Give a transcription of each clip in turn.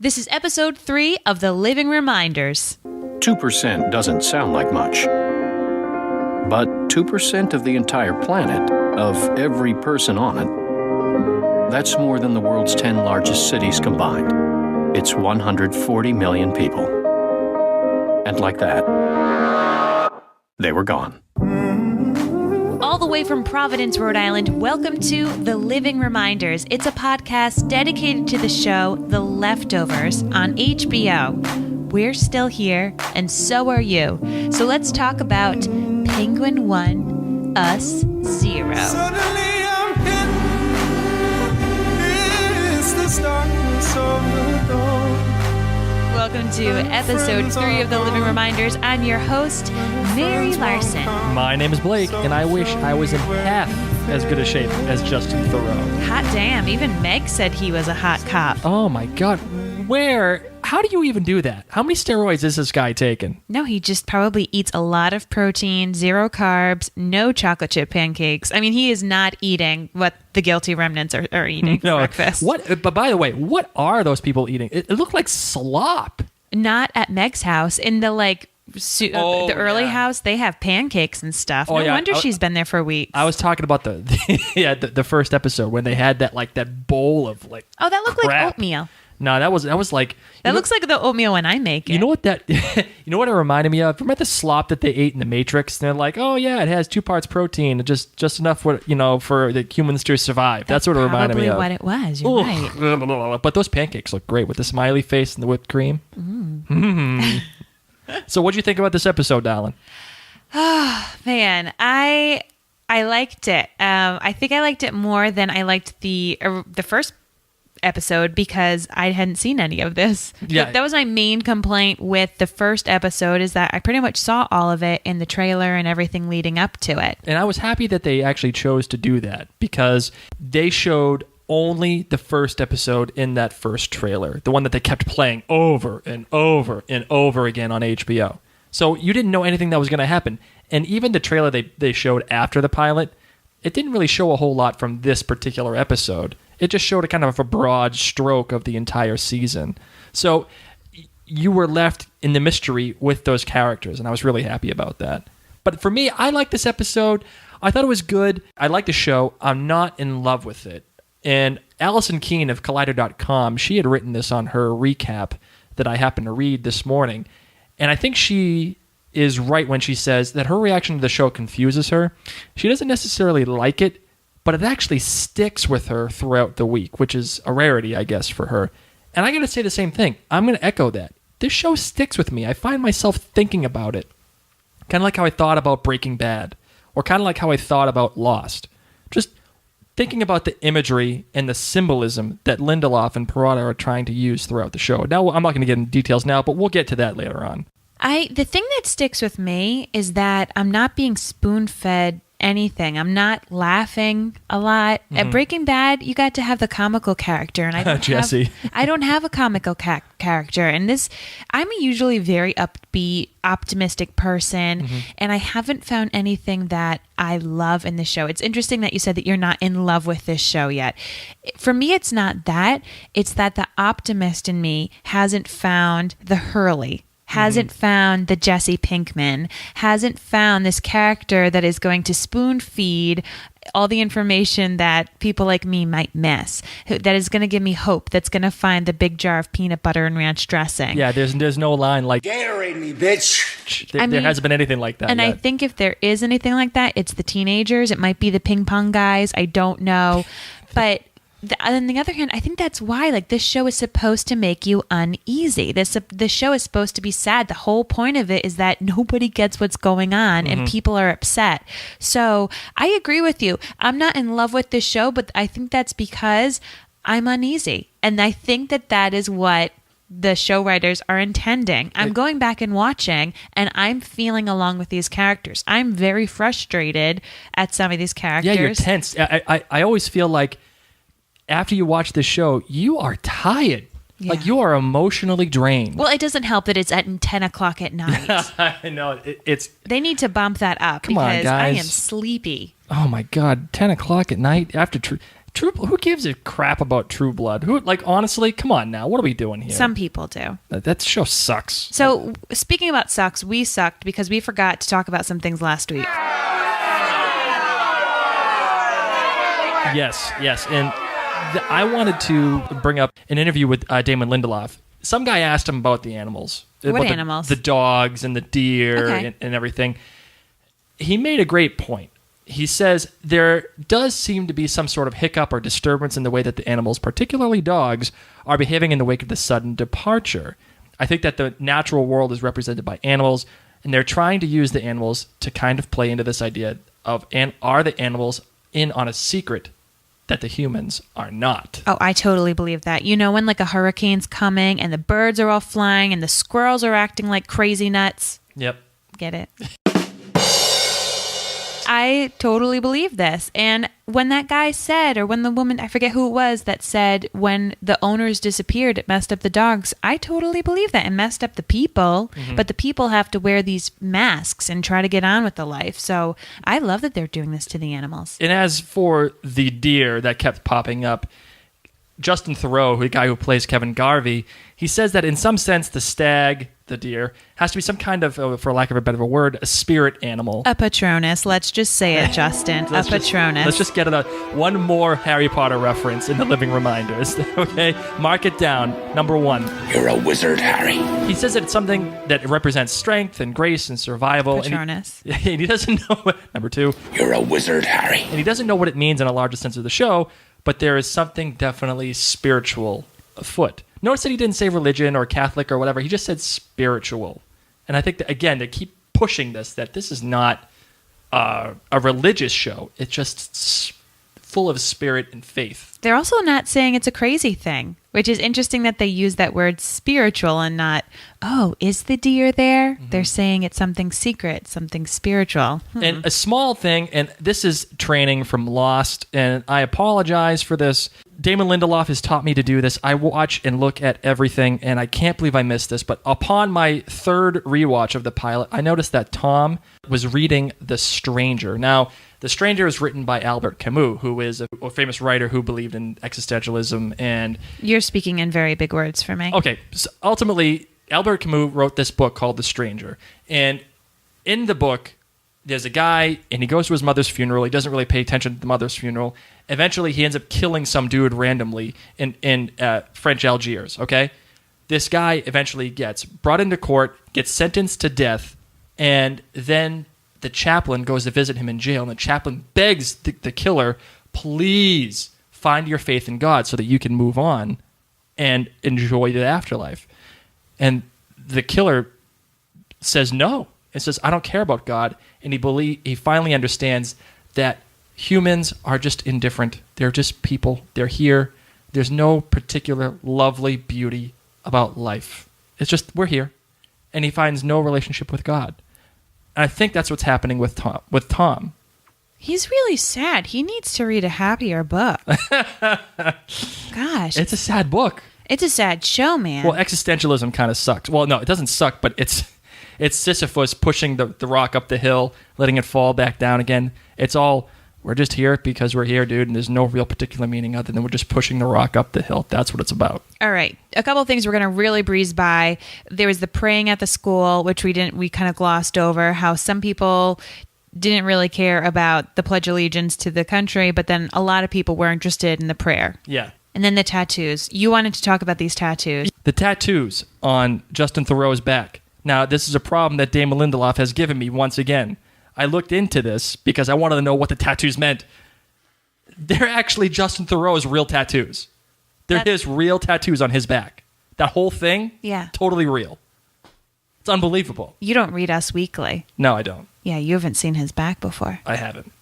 This is episode 3 of The Living Reminders. 2% doesn't sound like much. But 2% of the entire planet, of every person on it, that's more than the world's 10 largest cities combined. It's 140 million people. And like that, they were gone. All the way from Providence, Rhode Island, welcome to The Living Reminders. It's a podcast dedicated to the show The Leftovers on HBO. We're still here, and so are you. So let's talk about Penguin 1, Us 0. Suddenly I'm hidden. It's the darkness of the dawn. Welcome to episode 3 of The Living Reminders. I'm your host, Mary Larson. My name is Blake, and I wish I was in half as good a shape as Justin Theroux. Hot damn, even Meg said he was a hot cop. Oh my god. How do you even do that? How many steroids is this guy taking? No, he just probably eats a lot of protein, 0 carbs, no chocolate chip pancakes. I mean, he is not eating what the guilty remnants are eating for breakfast. But by the way, what are those people eating? It looked like slop. Not at Meg's house. In the the early house, they have pancakes and stuff. No wonder she's been there for weeks. I was talking about the first episode when they had that bowl of Oh, that looked crap. like oatmeal. No, that was like... That looks like the oatmeal when I make it. You know what it reminded me of? Remember the slop that they ate in the Matrix? And they're like, oh yeah, it has 2 parts protein, just enough for the humans to survive. That's what it reminded me of. Probably what it was. You're right. But those pancakes look great with the smiley face and the whipped cream. So what'd you think about this episode, darling? Oh, man, I liked it. I think I liked it more than I liked the first episode because I hadn't seen any of this. Yeah. That was my main complaint with the first episode, is that I pretty much saw all of it in the trailer and everything leading up to it. And I was happy that they actually chose to do that because they showed only the first episode in that first trailer, the one that they kept playing over and over and over again on HBO. So you didn't know anything that was going to happen. And even the trailer they showed after the pilot, it didn't really show a whole lot from this particular episode. It just showed a kind of a broad stroke of the entire season. So you were left in the mystery with those characters, and I was really happy about that. But for me, I liked this episode. I thought it was good. I like the show. I'm not in love with it. And Allison Keene of Collider.com, she had written this on her recap that I happened to read this morning. And I think she is right when she says that her reaction to the show confuses her. She doesn't necessarily like it, but it actually sticks with her throughout the week, which is a rarity, I guess, for her. And I got to say the same thing. I'm going to echo that. This show sticks with me. I find myself thinking about it. Kind of like how I thought about Breaking Bad, or kind of like how I thought about Lost. Just thinking about the imagery and the symbolism that Lindelof and Perrotta are trying to use throughout the show. Now, I'm not going to get into details now, but we'll get to that later on. The thing that sticks with me is that I'm not being spoon-fed anything. I'm not laughing a lot. At Breaking Bad, you got to have the comical character, and I don't Jesse. I don't have a comical character. And this, I'm a usually very upbeat, optimistic person, and I haven't found anything that I love in the show. It's interesting that you said that you're not in love with this show yet. For me, it's not that. It's that the optimist in me hasn't found the Hurley. Hasn't found the Jesse Pinkman, hasn't found this character that is going to spoon feed all the information that people like me might miss, that is going to give me hope, that's going to find the big jar of peanut butter and ranch dressing. Yeah, there's no line like, Gatorade me, bitch. There hasn't been anything like that and yet. I think if there is anything like that, it's the teenagers. It might be the ping pong guys. I don't know. But on the other hand, I think that's why this show is supposed to make you uneasy. The show is supposed to be sad. The whole point of it is that nobody gets what's going on and people are upset. So I agree with you. I'm not in love with this show, but I think that's because I'm uneasy. And I think that is what the show writers are intending. I'm going back and watching, and I'm feeling along with these characters. I'm very frustrated at some of these characters. Yeah, you're tense. I always feel like after you watch this show, you are tired. Yeah. Like you are emotionally drained. Well, it doesn't help that it's at 10 o'clock at night. I know. It's. They need to bump that up Come on, because guys. I am sleepy. Oh my God, 10 o'clock at night after Who gives a crap about True Blood? Honestly, come on now. What are we doing here? Some people do. That show sucks. So, speaking about sucks, we sucked because we forgot to talk about some things last week. Yes. And I wanted to bring up an interview with Damon Lindelof. Some guy asked him about the animals. What animals? The dogs and the deer and everything. He made a great point. He says there does seem to be some sort of hiccup or disturbance in the way that the animals, particularly dogs, are behaving in the wake of the sudden departure. I think that the natural world is represented by animals, and they're trying to use the animals to kind of play into this idea of, are the animals in on a secret that the humans are not? Oh, I totally believe that. You know, when like a hurricane's coming and the birds are all flying and the squirrels are acting like crazy nuts. Yep. Get it? I totally believe this. And when that guy said, or when the woman, I forget who it was, that said when the owners disappeared, it messed up the dogs. I totally believe that. It messed up the people, but the people have to wear these masks and try to get on with the life. So I love that they're doing this to the animals. And as for the deer that kept popping up, Justin Theroux, the guy who plays Kevin Garvey, he says that in some sense the stag, the deer, has to be some kind of, for lack of a better word, a spirit animal. A Patronus. Let's just say it, Justin. A Patronus. Let's just get one more Harry Potter reference in the living reminders. Okay? Mark it down. Number 1. You're a wizard, Harry. He says that it's something that represents strength and grace and survival. Patronus. And he doesn't know Number 2. You're a wizard, Harry. And he doesn't know what it means in a larger sense of the show, but there is something definitely spiritual afoot. Notice that he didn't say religion or Catholic or whatever. He just said spiritual. And I think that, again, they keep pushing that this is not a religious show. It's just full of spirit and faith. They're also not saying it's a crazy thing, which is interesting that they use that word spiritual and not, oh, is the deer there? Mm-hmm. They're saying it's something secret, something spiritual. And a small thing, and this is training from Lost, and I apologize for this. Damon Lindelof has taught me to do this. I watch and look at everything, and I can't believe I missed this, but upon my third rewatch of the pilot, I noticed that Tom was reading The Stranger. Now, The Stranger is written by Albert Camus, who is a famous writer who believed in existentialism and... You're speaking in very big words for me. Okay, so ultimately, Albert Camus wrote this book called The Stranger, and in the book, there's a guy, and he goes to his mother's funeral. He doesn't really pay attention to the mother's funeral. Eventually, he ends up killing some dude randomly in French Algiers, okay? This guy eventually gets brought into court, gets sentenced to death, and then the chaplain goes to visit him in jail, and the chaplain begs the killer, please find your faith in God so that you can move on and enjoy the afterlife. And the killer says no. It says, I don't care about God. And he finally understands that humans are just indifferent. They're just people. They're here. There's no particular lovely beauty about life. It's just, we're here. And he finds no relationship with God. And I think that's what's happening with Tom. He's really sad. He needs to read a happier book. Gosh. It's a sad book. It's a sad show, man. Well, existentialism kind of sucks. Well, no, it doesn't suck, but it's Sisyphus pushing the rock up the hill, letting it fall back down again. It's all, we're just here because we're here, dude, and there's no real particular meaning other than we're just pushing the rock up the hill. That's what it's about. All right. A couple of things we're going to really breeze by. There was the praying at the school, which we kind of glossed over, how some people didn't really care about the Pledge of Allegiance to the country, but then a lot of people were interested in the prayer. Yeah. And then the tattoos. You wanted to talk about these tattoos. The tattoos on Justin Theroux's back. Now, this is a problem that Damon Lindelof has given me once again. I looked into this because I wanted to know what the tattoos meant. They're actually Justin Theroux's real tattoos. They're his real tattoos on his back. That whole thing? Yeah. Totally real. It's unbelievable. You don't read Us Weekly. No, I don't. Yeah, you haven't seen his back before. I haven't.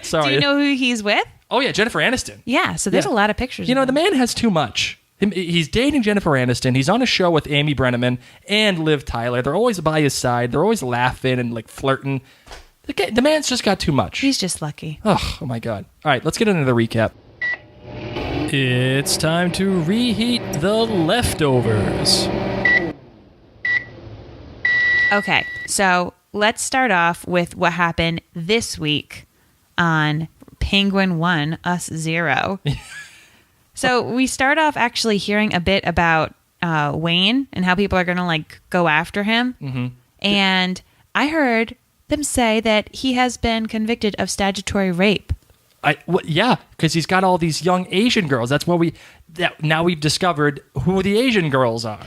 Sorry. Do you know who he's with? Oh, yeah, Jennifer Aniston. Yeah, so there's a lot of pictures. You know, of the man has too much. He's dating Jennifer Aniston. He's on a show with Amy Brenneman and Liv Tyler. They're always by his side. They're always laughing and like flirting. The man's just got too much. He's just lucky. Oh my God. All right, let's get into the recap. It's time to reheat the leftovers. Okay, so let's start off with what happened this week on Penguin 1, Us 0. So we start off actually hearing a bit about Wayne and how people are going to like go after him. Mm-hmm. And I heard them say that he has been convicted of statutory rape. Yeah, because he's got all these young Asian girls. That's what now we've discovered who the Asian girls are.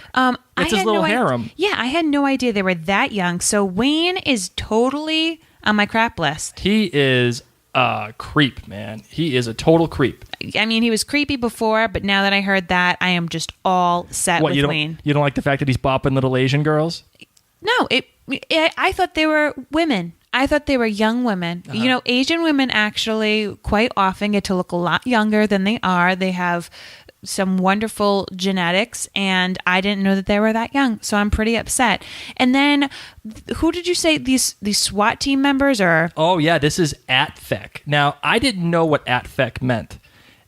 It's his little harem. Yeah, I had no idea they were that young. So Wayne is totally on my crap list. He is a creep, man. He is a total creep. I mean, he was creepy before, but now that I heard that, I am just all set with Wayne. You don't like the fact that he's bopping little Asian girls? No, I thought they were women. I thought they were young women. Uh-huh. You know, Asian women actually quite often get to look a lot younger than they are. They have some wonderful genetics, and I didn't know that they were that young, so I'm pretty upset. And then, who did you say these SWAT team members are? Oh, yeah, this is ATFEC. Now, I didn't know what ATFEC meant,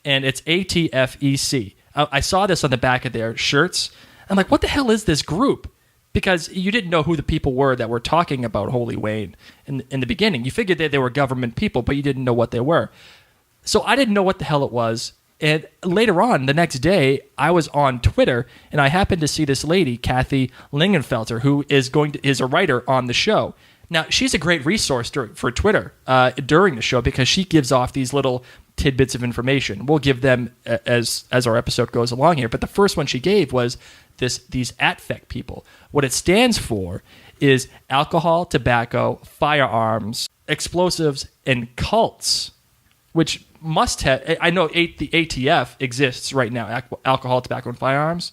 and it's ATFEC. I saw this on the back of their shirts. I'm like, what the hell is this group? Because you didn't know who the people were that were talking about Holy Wayne in the beginning. You figured that they were government people, but you didn't know what they were. So I didn't know what the hell it was. And later on, the next day, I was on Twitter, and I happened to see this lady, Kathy Lingenfelter, who is a writer on the show. Now, she's a great resource for Twitter during the show because she gives off these little tidbits of information. We'll give them as our episode goes along here. But the first one she gave was these ATFEC people. What it stands for is alcohol, tobacco, firearms, explosives, and cults, which must have... I know the ATF exists right now, alcohol, tobacco, and firearms,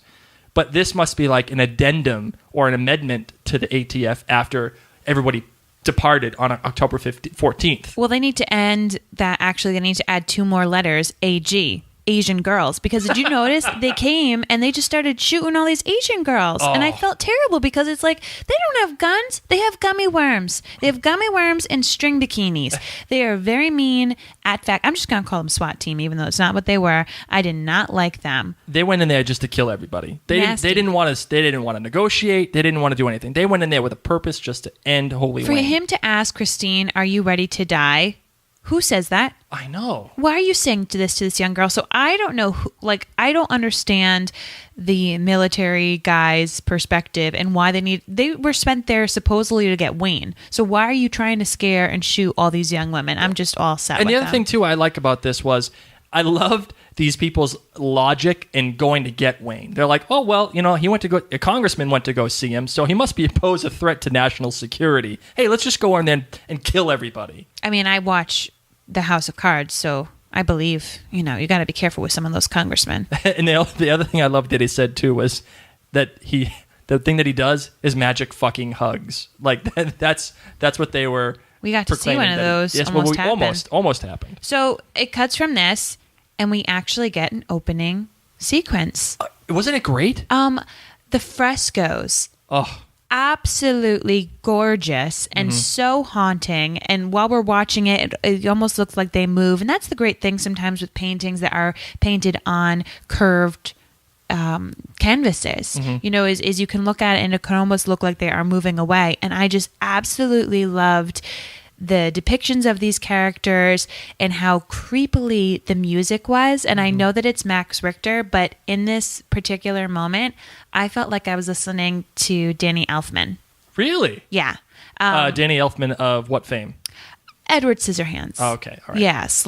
but this must be like an addendum or an amendment to the ATF after everybody departed on October 14th. Well, they need to end that. Actually, they need to add 2 more letters, AG. Asian girls, because did you notice they came and they just started shooting all these Asian girls, and I felt terrible because it's like they don't have guns, they have gummy worms. They have gummy worms and string bikinis. They are very mean. At fact, I'm just gonna call them SWAT team, even though it's not what they were. I did not like them. They went in there just to kill everybody. They didn't want to negotiate. They didn't want to do anything. They went in there with a purpose, just to end Holy Wayne. For him to ask Christine, "Are you ready to die?" Who says that? I know. Why are you saying to this young girl? So I don't know, I don't understand the military guy's perspective and why they were spent there supposedly to get Wayne. So why are you trying to scare and shoot all these young women? I'm just all set with them. And the other thing, too, I like about this was I loved these people's logic in going to get Wayne. They're like, oh, well, a congressman went to go see him, so he must pose a threat to national security. Hey, let's just go in there and kill everybody. I mean, I watch The House of Cards, so I believe, you got to be careful with some of those congressmen. And the other thing I loved that he said, too, was that the thing that he does is magic fucking hugs. Like, that's what they were. We got to see one of those. Yes, almost happened. So it cuts from this, and we actually get an opening sequence. Wasn't it great? The frescoes. Oh. Absolutely gorgeous and so haunting. And while we're watching it, it almost looks like they move. And that's the great thing sometimes with paintings that are painted on curved canvases. Is you can look at it and it can almost look like they are moving away. And I just absolutely loved the depictions of these characters and how creepily the music was. And I know that it's Max Richter, but in this particular moment, I felt like I was listening to Danny Elfman. Really? Yeah. Danny Elfman of what fame? Edward Scissorhands. Oh, okay. All right. Yes.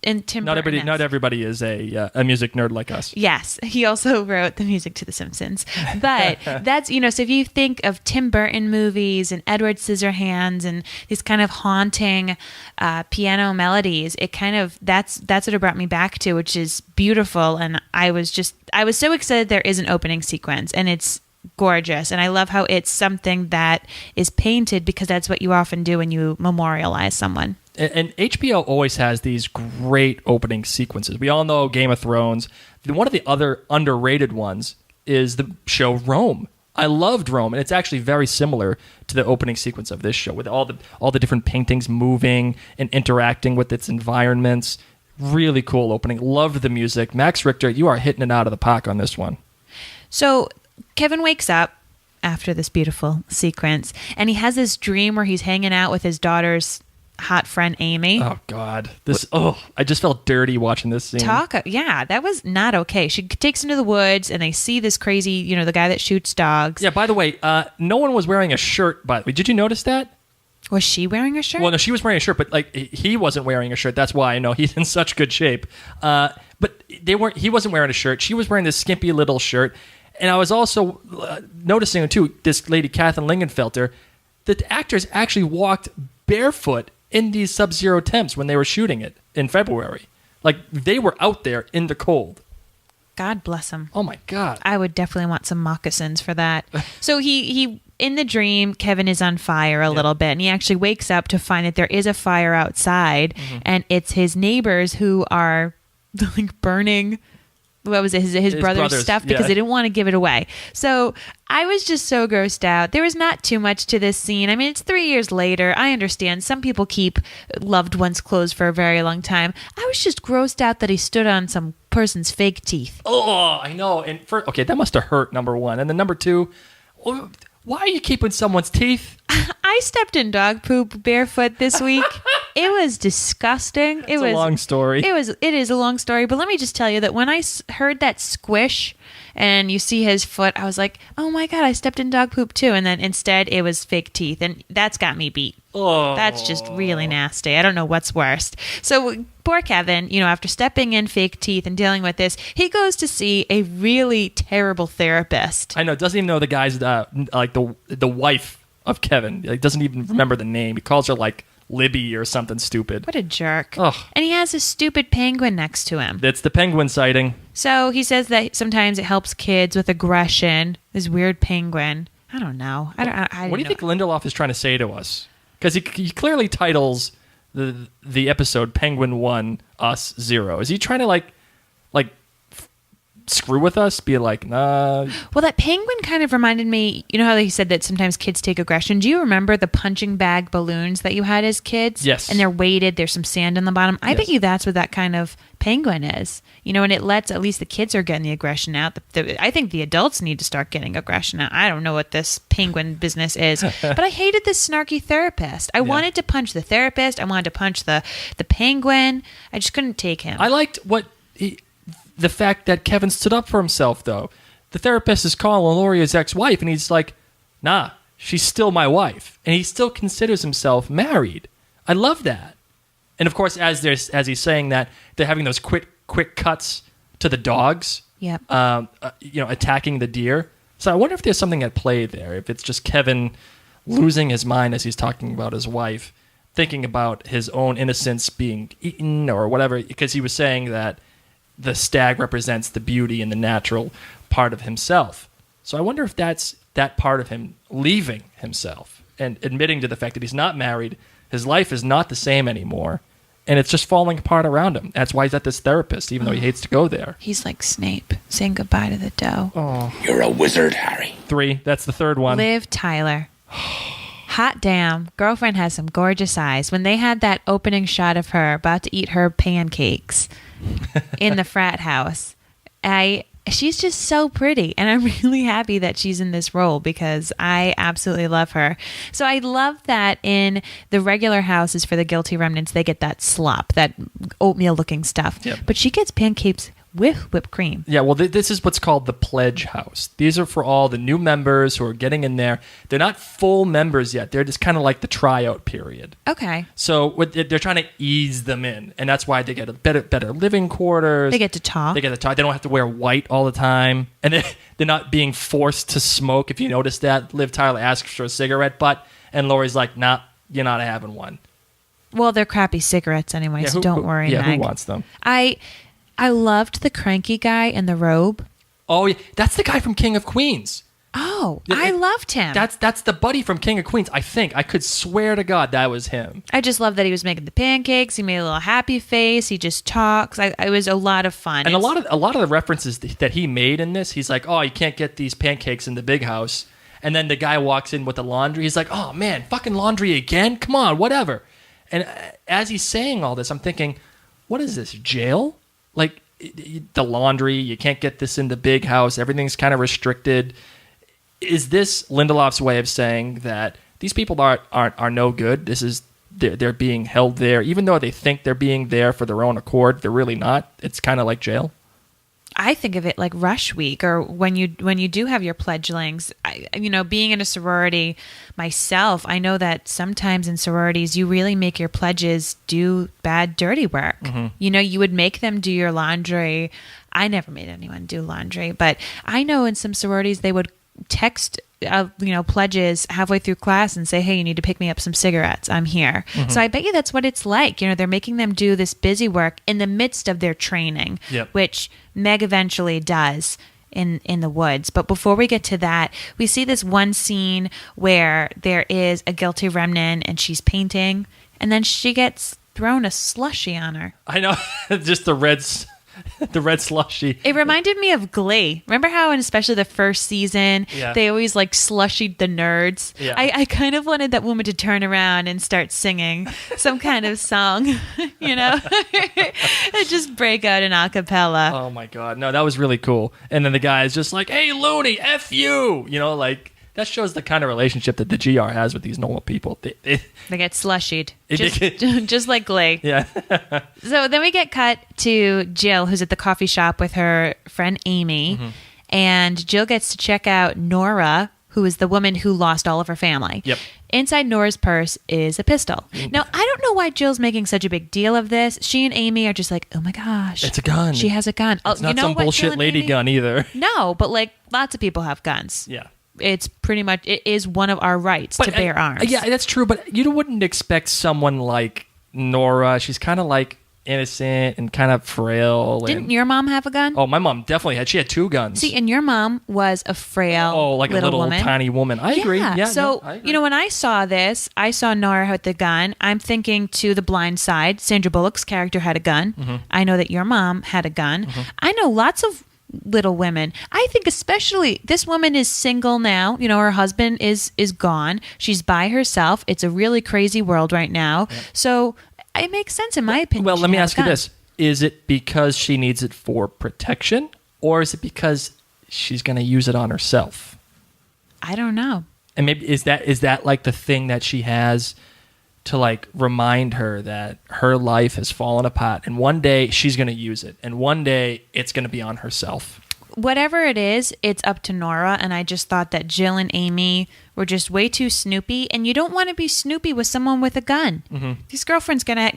And Tim Burton. Not everybody is a music nerd like us. Yes, he also wrote the music to The Simpsons. But that's so if you think of Tim Burton movies and Edward Scissorhands and these kind of haunting piano melodies, it kind of that's what it brought me back to, which is beautiful. And I was so excited there is an opening sequence, and it's gorgeous. And I love how it's something that is painted because that's what you often do when you memorialize someone. And HBO always has these great opening sequences. We all know Game of Thrones. One of the other underrated ones is the show Rome. I loved Rome, and it's actually very similar to the opening sequence of this show, with all the different paintings moving and interacting with its environments. Really cool opening. Loved the music. Max Richter, you are hitting it out of the park on this one. So Kevin wakes up after this beautiful sequence, and he has this dream where he's hanging out with his daughter's hot friend Amy. Oh God, I just felt dirty watching this scene. That was not okay. She takes him to the woods, and they see this crazy, the guy that shoots dogs. Yeah. By the way, no one was wearing a shirt. By the way, did you notice that? Was she wearing a shirt? Well, no, she was wearing a shirt, but like he wasn't wearing a shirt. That's why I know he's in such good shape. But they weren't. He wasn't wearing a shirt. She was wearing this skimpy little shirt. And I was also noticing too, this lady Kathleen Lingenfelter, the actors actually walked barefoot in these sub-zero temps when they were shooting it in February. Like they were out there in the cold. God bless him. Oh my God. I would definitely want some moccasins for that. So he in the dream, Kevin is on fire a little bit, and he actually wakes up to find that there is a fire outside, and it's his neighbors who are like burning. What was it? His brother's stuff because they didn't want to give it away. So I was just so grossed out. There was not too much to this scene. I mean, it's 3 years later. I understand some people keep loved ones' clothes for a very long time. I was just grossed out that he stood on some person's fake teeth. Oh, I know. And that must have hurt, number one. And then number two, why are you keeping someone's teeth? I stepped in dog poop barefoot this week. It was disgusting. It's a long story. It is a long story, but let me just tell you that when I heard that squish and you see his foot, I was like, oh my God, I stepped in dog poop too. And then instead it was fake teeth, and that's got me beat. Oh. That's just really nasty. I don't know what's worst. So poor Kevin, after stepping in fake teeth and dealing with this, he goes to see a really terrible therapist. I know. Doesn't even know the guy's like the wife of Kevin. Like, doesn't even remember the name. He calls her like Libby or something stupid. What a jerk. Ugh. And he has a stupid penguin next to him. It's the penguin sighting. So he says that sometimes it helps kids with aggression. This weird penguin. I don't know. What do you think Lindelof is trying to say to us? Because he clearly titles the episode Penguin 1, Us 0. Is he trying to like screw with us? Be like, nah. Well, that penguin kind of reminded me, how he said that sometimes kids take aggression. Do you remember the punching bag balloons that you had as kids? Yes. And they're weighted. There's some sand on the bottom. I bet you that's what that kind of penguin is. And it lets, at least the kids are getting the aggression out. I think the adults need to start getting aggression out. I don't know what this penguin business is. But I hated this snarky therapist. I wanted to punch the therapist. I wanted to punch the penguin. I just couldn't take him. I liked the fact that Kevin stood up for himself, though. The therapist is calling Laurie his ex-wife, and he's like, nah, she's still my wife. And he still considers himself married. I love that. And, of course, as he's saying that, they're having those quick cuts to the dogs, Yep. Attacking the deer. So I wonder if there's something at play there, if it's just Kevin losing his mind as he's talking about his wife, thinking about his own innocence being eaten or whatever, because he was saying that the stag represents the beauty and the natural part of himself. So I wonder if that's that part of him leaving himself and admitting to the fact that he's not married, his life is not the same anymore, and it's just falling apart around him. That's why he's at this therapist, even though he hates to go there. He's like Snape, saying goodbye to the dough. Oh. You're a wizard, Harry. 3, that's the third one. Liv Tyler. Hot damn, girlfriend has some gorgeous eyes. When they had that opening shot of her about to eat her pancakes in the frat house, she's just so pretty, and I'm really happy that she's in this role because I absolutely love her. So I love that in the regular houses for the guilty remnants, they get that slop, that oatmeal looking stuff. Yep. But she gets pancakes with whipped cream. Yeah, well, this is what's called the pledge house. These are for all the new members who are getting in there. They're not full members yet. They're just kind of like the tryout period. Okay. So they're trying to ease them in, and that's why they get a better living quarters. They get to talk. They don't have to wear white all the time, and they're not being forced to smoke. If you notice that, Liv Tyler asks for a cigarette butt, and Laurie's like, "Nah, you're not having one." Well, they're crappy cigarettes anyway, so don't worry, Yeah, Meg. who wants them? I loved the cranky guy in the robe. Oh, yeah, that's the guy from King of Queens. Oh, Yeah, I loved him. That's the buddy from King of Queens. I think I could swear to God that was him. I just love that he was making the pancakes. He made a little happy face. He just talks. It was a lot of fun. And a lot of the references that he made in this, he's like, "Oh, you can't get these pancakes in the big house." And then the guy walks in with the laundry. He's like, "Oh man, fucking laundry again? Come on, whatever." And as he's saying all this, I'm thinking, "What is this, jail? Like the laundry? You can't get this in the big house. Everything's kind of restricted." Is this Lindelof's way of saying that these people are no good? This is they're being held there, even though they think they're being there for their own accord. They're really not. It's kind of like jail. I think of it like rush week, or when you do have your pledgelings. Being in a sorority myself, I know that sometimes in sororities you really make your pledges do bad, dirty work. Mm-hmm. You would make them do your laundry. I never made anyone do laundry, but I know in some sororities they would text pledges halfway through class and say, hey, you need to pick me up some cigarettes. I'm here. Mm-hmm. So I bet you that's what it's like. They're making them do this busy work in the midst of their training, Yep. which Meg eventually does in the woods. But before we get to that, we see this one scene where there is a guilty remnant and she's painting, and then she gets thrown a slushie on her. I know. Just the red slushy. It reminded me of Glee. Remember how, in especially the first season, Yeah. they always like slushied the nerds? Yeah. I kind of wanted that woman to turn around and start singing some kind of song, and just break out in a cappella. Oh my God. No, that was really cool. And then the guy is just like, hey, loony, F you. That shows the kind of relationship that the GR has with these normal people. They get slushied, It- just like Glee. Yeah. So then we get cut to Jill, who's at the coffee shop with her friend Amy. Mm-hmm. And Jill gets to check out Nora, who is the woman who lost all of her family. Yep. Inside Nora's purse is a pistol. Now, I don't know why Jill's making such a big deal of this. She and Amy are just like, oh my gosh. It's a gun. She has a gun. It's not some what, Jill bullshit and lady Amy? gun either. No, but like lots of people have guns. Yeah. It's pretty much, it is one of our rights to bear arms. Yeah, that's true. But you wouldn't expect someone like Nora. She's kind of like innocent and kind of frail. Didn't your mom have a gun? Oh, my mom definitely had. She had 2 guns. See, and your mom was a frail like a little woman. tiny woman. I agree. Yeah. So, I agree. when I saw this, I saw Nora with the gun. I'm thinking to The Blind Side. Sandra Bullock's character had a gun. Mm-hmm. I know that your mom had a gun. Mm-hmm. I know lots of little women. I think especially this woman is single now. Her husband is gone. She's by herself. It's a really crazy world right now. Yep. So it makes sense in my opinion. Well, let me ask you gun. this. Is it because she needs it for protection, or is it because she's going to use it on herself? I don't know. And maybe is that like the thing that she has to like remind her that her life has fallen apart, and one day she's going to use it, and one day it's going to be on herself. Whatever it is, it's up to Nora, and I just thought that Jill and Amy were just way too snoopy, and you don't want to be snoopy with someone with a gun. Mm-hmm. These girlfriends gonna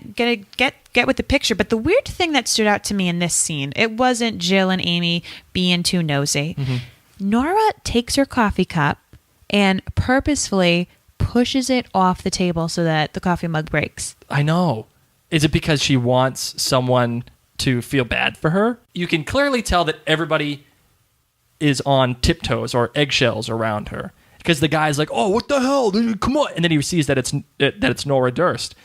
get with the picture. But the weird thing that stood out to me in this scene, it wasn't Jill and Amy being too nosy. Mm-hmm. Nora takes her coffee cup and purposefully pushes it off the table so that the coffee mug breaks. I know. Is it because she wants someone to feel bad for her? You can clearly tell that everybody is on tiptoes or eggshells around her, because the guy's like, oh, what the hell? Come on. And then he sees that it's Nora Durst.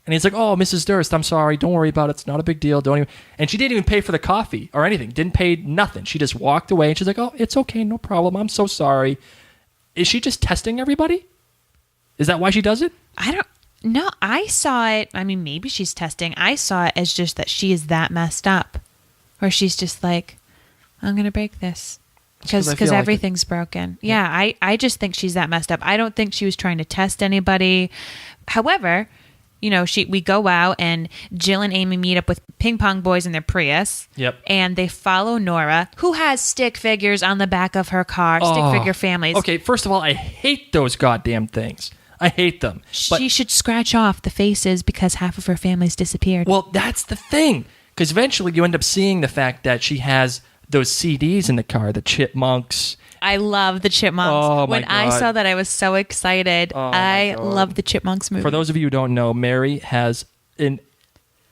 And he's like, oh, Mrs. Durst, I'm sorry. Don't worry about it. It's not a big deal. Don't even. And she didn't even pay for the coffee or anything. Didn't pay nothing. She just walked away, and she's like, oh, it's okay. No problem. I'm so sorry. Is she just testing everybody? Is that why she does it? I don't know. I saw it. I mean, maybe she's testing. I saw it as just that she is that messed up. Or she's just like, I'm going to break this. Because everything's broken. Yeah, I just think she's that messed up. I don't think she was trying to test anybody. However, we go out and Jill and Amy meet up with ping pong boys in their Prius. Yep. And they follow Nora, who has stick figures on the back of her car, stick figure families. Okay, first of all, I hate those goddamn things. I hate them. She should scratch off the faces because half of her family's disappeared. Well, that's the thing. Because eventually you end up seeing the fact that she has those CDs in the car, the Chipmunks. I love the Chipmunks. Oh, when I saw that, I was so excited. I love the Chipmunks movie. For those of you who don't know, Mary has an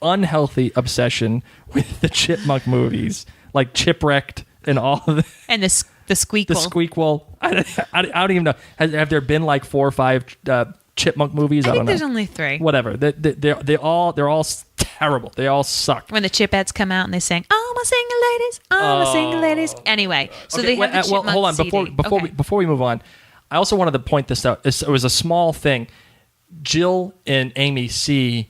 unhealthy obsession with the Chipmunk movies, like Chipwrecked and all of the... And the Squeakquel. The Squeakquel. I don't even know. Have there been like 4 or 5 Chipmunk movies? I don't know. There's only 3. Whatever. They're all terrible. They all suck. When the Chipettes come out and they sing, "All my single ladies, all my single ladies." Anyway, so they have the Chipmunk hold on. CD. Before we move on, I also wanted to point this out. It was a small thing. Jill and Amy see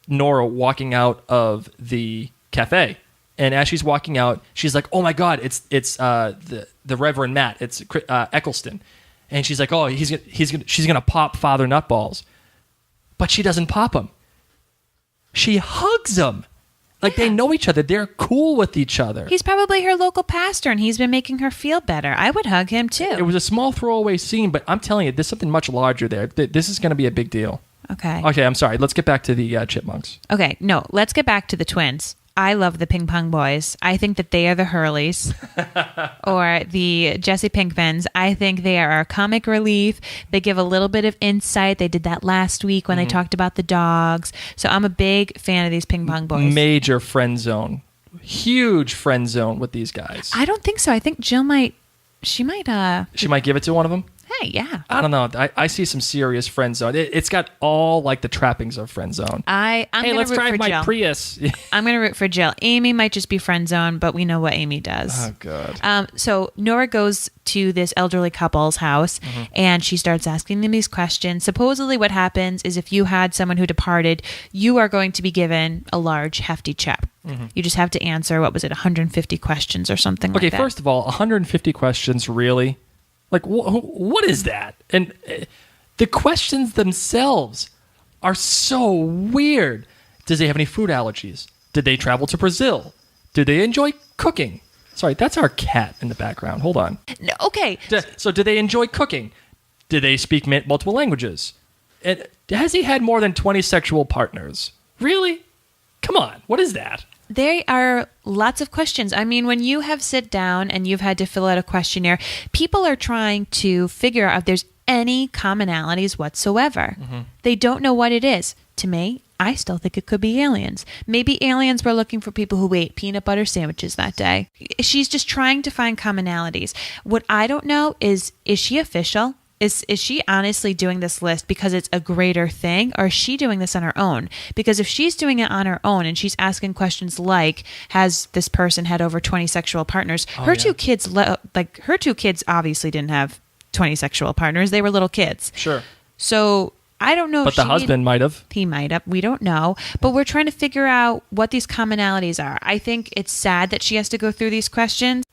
Nora walking out of the cafe, and as she's walking out, she's like, "Oh my God, it's the Reverend Matt. It's Eccleston," and she's like, "Oh, she's gonna pop Father Nutballs." but she doesn't pop him. She hugs him. Like, they know each other. They're cool with each other. He's probably her local pastor, and he's been making her feel better. I would hug him, too. It was a small throwaway scene, but I'm telling you, there's something much larger there. This is going to be a big deal. Okay. Okay, I'm sorry. Let's get back to the chipmunks. Okay, no, let's get back to the twins. I love the Ping Pong Boys. I think that they are the Hurleys or the Jesse Pinkmans. I think they are our comic relief. They give a little bit of insight. They did that last week when they talked about the dogs. So I'm a big fan of these Ping Pong Boys. Major friend zone. Huge friend zone with these guys. I don't think so. I think Jill might She might give it to one of them? Hey, yeah. I don't know. I see some serious friend zone. It's got all like the trappings of friend zone. I'm hey, let's drive my Jill. Prius. I'm going to root for Jill. Amy might just be friend zone, but we know what Amy does. Oh, God. So Nora goes to this elderly couple's house and she starts asking them these questions. Supposedly what happens is if you had someone who departed, you are going to be given a large, hefty check. You just have to answer, 150 questions or something like that. Okay, first of all, 150 questions, really? Like, what is that? And the questions themselves are so weird. Does they have any food allergies? Did they travel to Brazil? Do they enjoy cooking? Sorry, that's our cat in the background. Hold on. No, okay. So do they enjoy cooking? Do they speak multiple languages? And has he had more than 20 sexual partners? Really? Come on. What is that? There are lots of questions. I mean, when you have sit down and you've had to fill out a questionnaire, people are trying to figure out if there's any commonalities whatsoever. They don't know what it is. To me, I still think it could be aliens. Maybe aliens were looking for people who ate peanut butter sandwiches that day. She's just trying to find commonalities. What I don't know is she official? Is she honestly doing this list because it's a greater thing, or is she doing this on her own? Because if she's doing it on her own and she's asking questions like, has this person had over 20 sexual partners? Two kids, her two kids obviously didn't have 20 sexual partners. They were little kids. Sure. So I don't know. But the husband might have. He might have. We don't know. But we're trying to figure out what these commonalities are. I think it's sad that she has to go through these questions.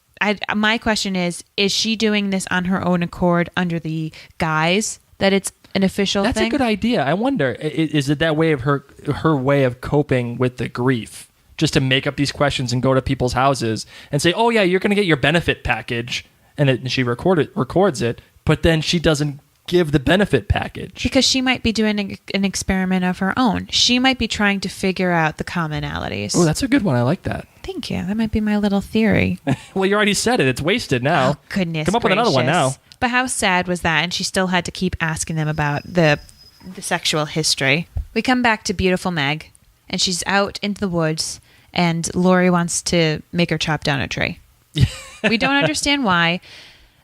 My question is she doing this on her own accord under the guise that it's an official thing? That's a good idea. I wonder, is it that way of her way of coping with the grief? Just to make up these questions and go to people's houses and say, oh, yeah, you're going to get your benefit package. And she records it, but then she doesn't give the benefit package. Because she might be doing an experiment of her own. She might be trying to figure out the commonalities. Oh, that's a good one. I like that. Thank you. That might be my little theory. Well, you already said it. It's wasted now. Oh, goodness Come up with another one now. But how sad was that? And she still had to keep asking them about the sexual history. We come back to beautiful Meg, and she's out into the woods, and Laurie wants to make her chop down a tree. We don't understand why.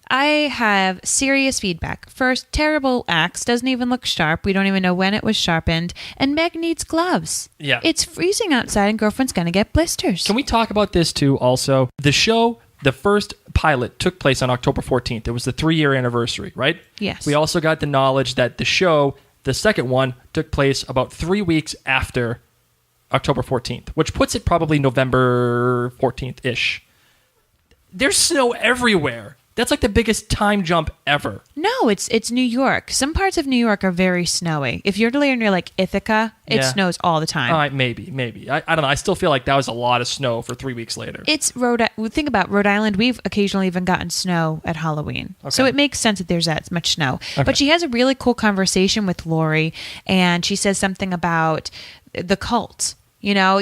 I have serious feedback. First, terrible axe, doesn't even look sharp. We don't even know when it was sharpened. And Meg needs gloves. Yeah. It's freezing outside and girlfriend's going to get blisters. Can we talk about this too also? The show, the first pilot took place on October 14th. It was the 3-year anniversary, right? Yes. We also got the knowledge that the show, the second one, took place about 3 weeks after October 14th, which puts it probably November 14th-ish. There's snow everywhere. That's like the biggest time jump ever. No, it's New York. Some parts of New York are very snowy. If you're near like Ithaca, it snows all the time. Maybe. I don't know. I still feel like that was a lot of snow for 3 weeks later. It's think about Rhode Island. We've occasionally even gotten snow at Halloween. Okay. So it makes sense that there's that much snow. Okay. But she has a really cool conversation with Laurie, and she says something about the cult. You know,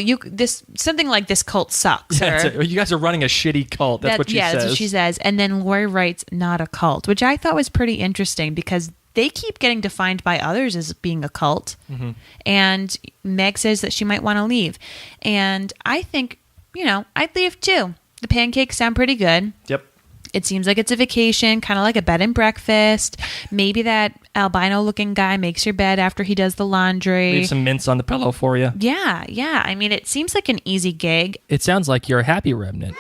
something like this cult sucks. Yeah, you guys are running a shitty cult. That's what she says. Yeah, that's what she says. And then Laurie writes, not a cult, which I thought was pretty interesting because they keep getting defined by others as being a cult. Mm-hmm. And Meg says that she might want to leave. And I think, I'd leave too. The pancakes sound pretty good. Yep. It seems like it's a vacation, kind of like a bed and breakfast. Maybe that albino-looking guy makes your bed after he does the laundry. Leave some mints on the pillow for you. Yeah. I mean, it seems like an easy gig. It sounds like you're a happy remnant.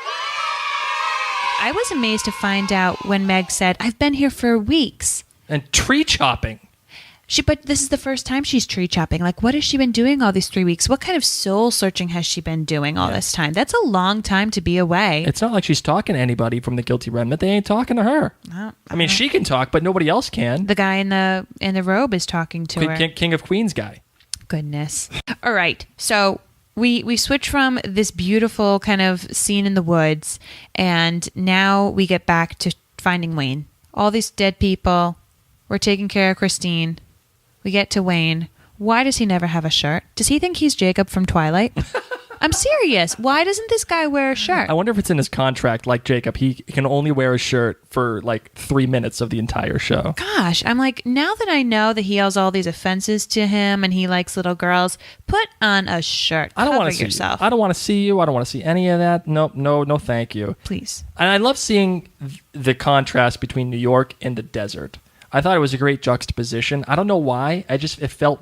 I was amazed to find out when Meg said, I've been here for weeks. And tree chopping. But this is the first time she's tree chopping. Like, what has she been doing all these 3 weeks? What kind of soul searching has she been doing all this time? That's a long time to be away. It's not like she's talking to anybody from the Guilty Remnant. They ain't talking to her. I mean, she can talk, but nobody else can. The guy in the robe is talking to her. King of Queens guy. goodness. All right. So we switch from this beautiful kind of scene in the woods, and now we get back to finding Wayne. All these dead people. We're taking care of Christine. We get to Wayne. Why does he never have a shirt? Does he think he's Jacob from Twilight? I'm serious. Why doesn't this guy wear a shirt? I wonder if it's in his contract, like Jacob. He can only wear a shirt for like 3 minutes of the entire show. Gosh, I'm like, now that I know that he has all these offenses to him and he likes little girls, put on a shirt. I don't want to see yourself. you. I don't want to see you. I don't want to see any of that. No, thank you. Please. And I love seeing the contrast between New York and the desert. I thought it was a great juxtaposition. I don't know why. It felt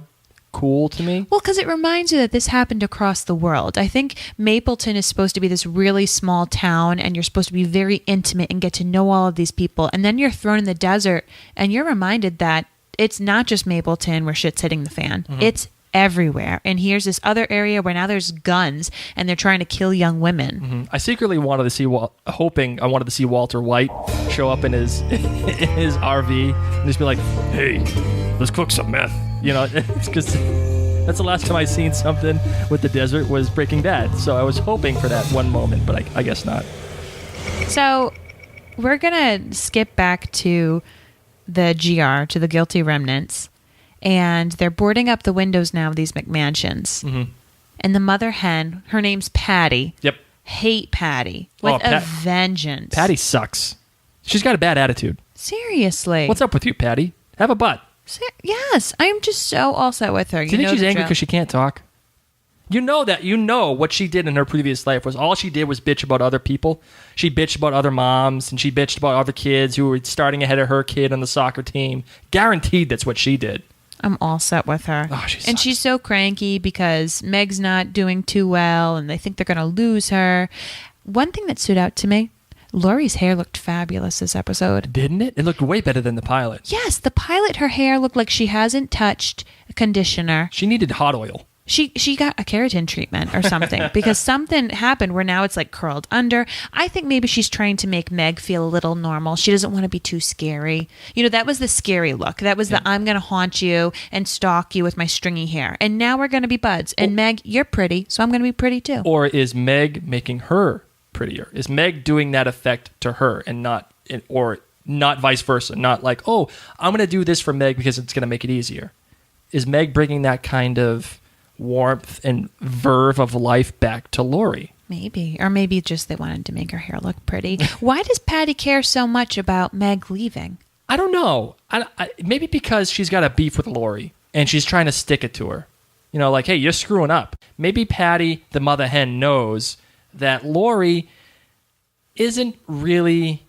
cool to me. Well, because it reminds you that this happened across the world. I think Mapleton is supposed to be this really small town, and you're supposed to be very intimate and get to know all of these people. And then you're thrown in the desert, and you're reminded that it's not just Mapleton where shit's hitting the fan. Mm-hmm. It's everywhere. And here's this other area where now there's guns, and they're trying to kill young women. Mm-hmm. I secretly wanted to see, hoping I wanted to see Walter White show up in his in his RV and just be like, "Hey, let's cook some meth." You know, because that's the last time I seen something with the desert was Breaking Bad. So I was hoping for that one moment, but I guess not. So we're going to skip back to the GR, to the Guilty Remnants, and they're boarding up the windows now of these McMansions. Mm-hmm. And the mother hen, her name's Patty. Yep. Hate Patty with a vengeance. Patty sucks. She's got a bad attitude. Seriously. What's up with you, Patty? Have a butt. Yes, I'm just so all set with her. Do you think she's angry because she can't talk? You know what she did in her previous life was all she did was bitch about other people. She bitched about other moms, and she bitched about other kids who were starting ahead of her kid on the soccer team. Guaranteed that's what she did. I'm all set with her. Oh, and she's so cranky because Meg's not doing too well, and they think they're going to lose her. One thing that stood out to me, Laurie's hair looked fabulous this episode. Didn't it? It looked way better than the pilot. Yes, the pilot, her hair looked like she hasn't touched a conditioner. She needed hot oil. She got a keratin treatment or something because something happened where now it's like curled under. I think maybe she's trying to make Meg feel a little normal. She doesn't want to be too scary. You know, that was the scary look. That was the I'm going to haunt you and stalk you with my stringy hair. And now we're going to be buds. And Meg, you're pretty, so I'm going to be pretty too. Or is Meg making her prettier? Is Meg doing that effect to her and not vice versa? Not like, oh, I'm going to do this for Meg because it's going to make it easier. Is Meg bringing that kind of warmth and verve of life back to Laurie? Maybe. Or maybe just they wanted to make her hair look pretty. Why does Patty care so much about Meg leaving? I don't know. Maybe because she's got a beef with Laurie and she's trying to stick it to her. You know, like, hey, you're screwing up. Maybe Patty, the mother hen, knows that Laurie isn't really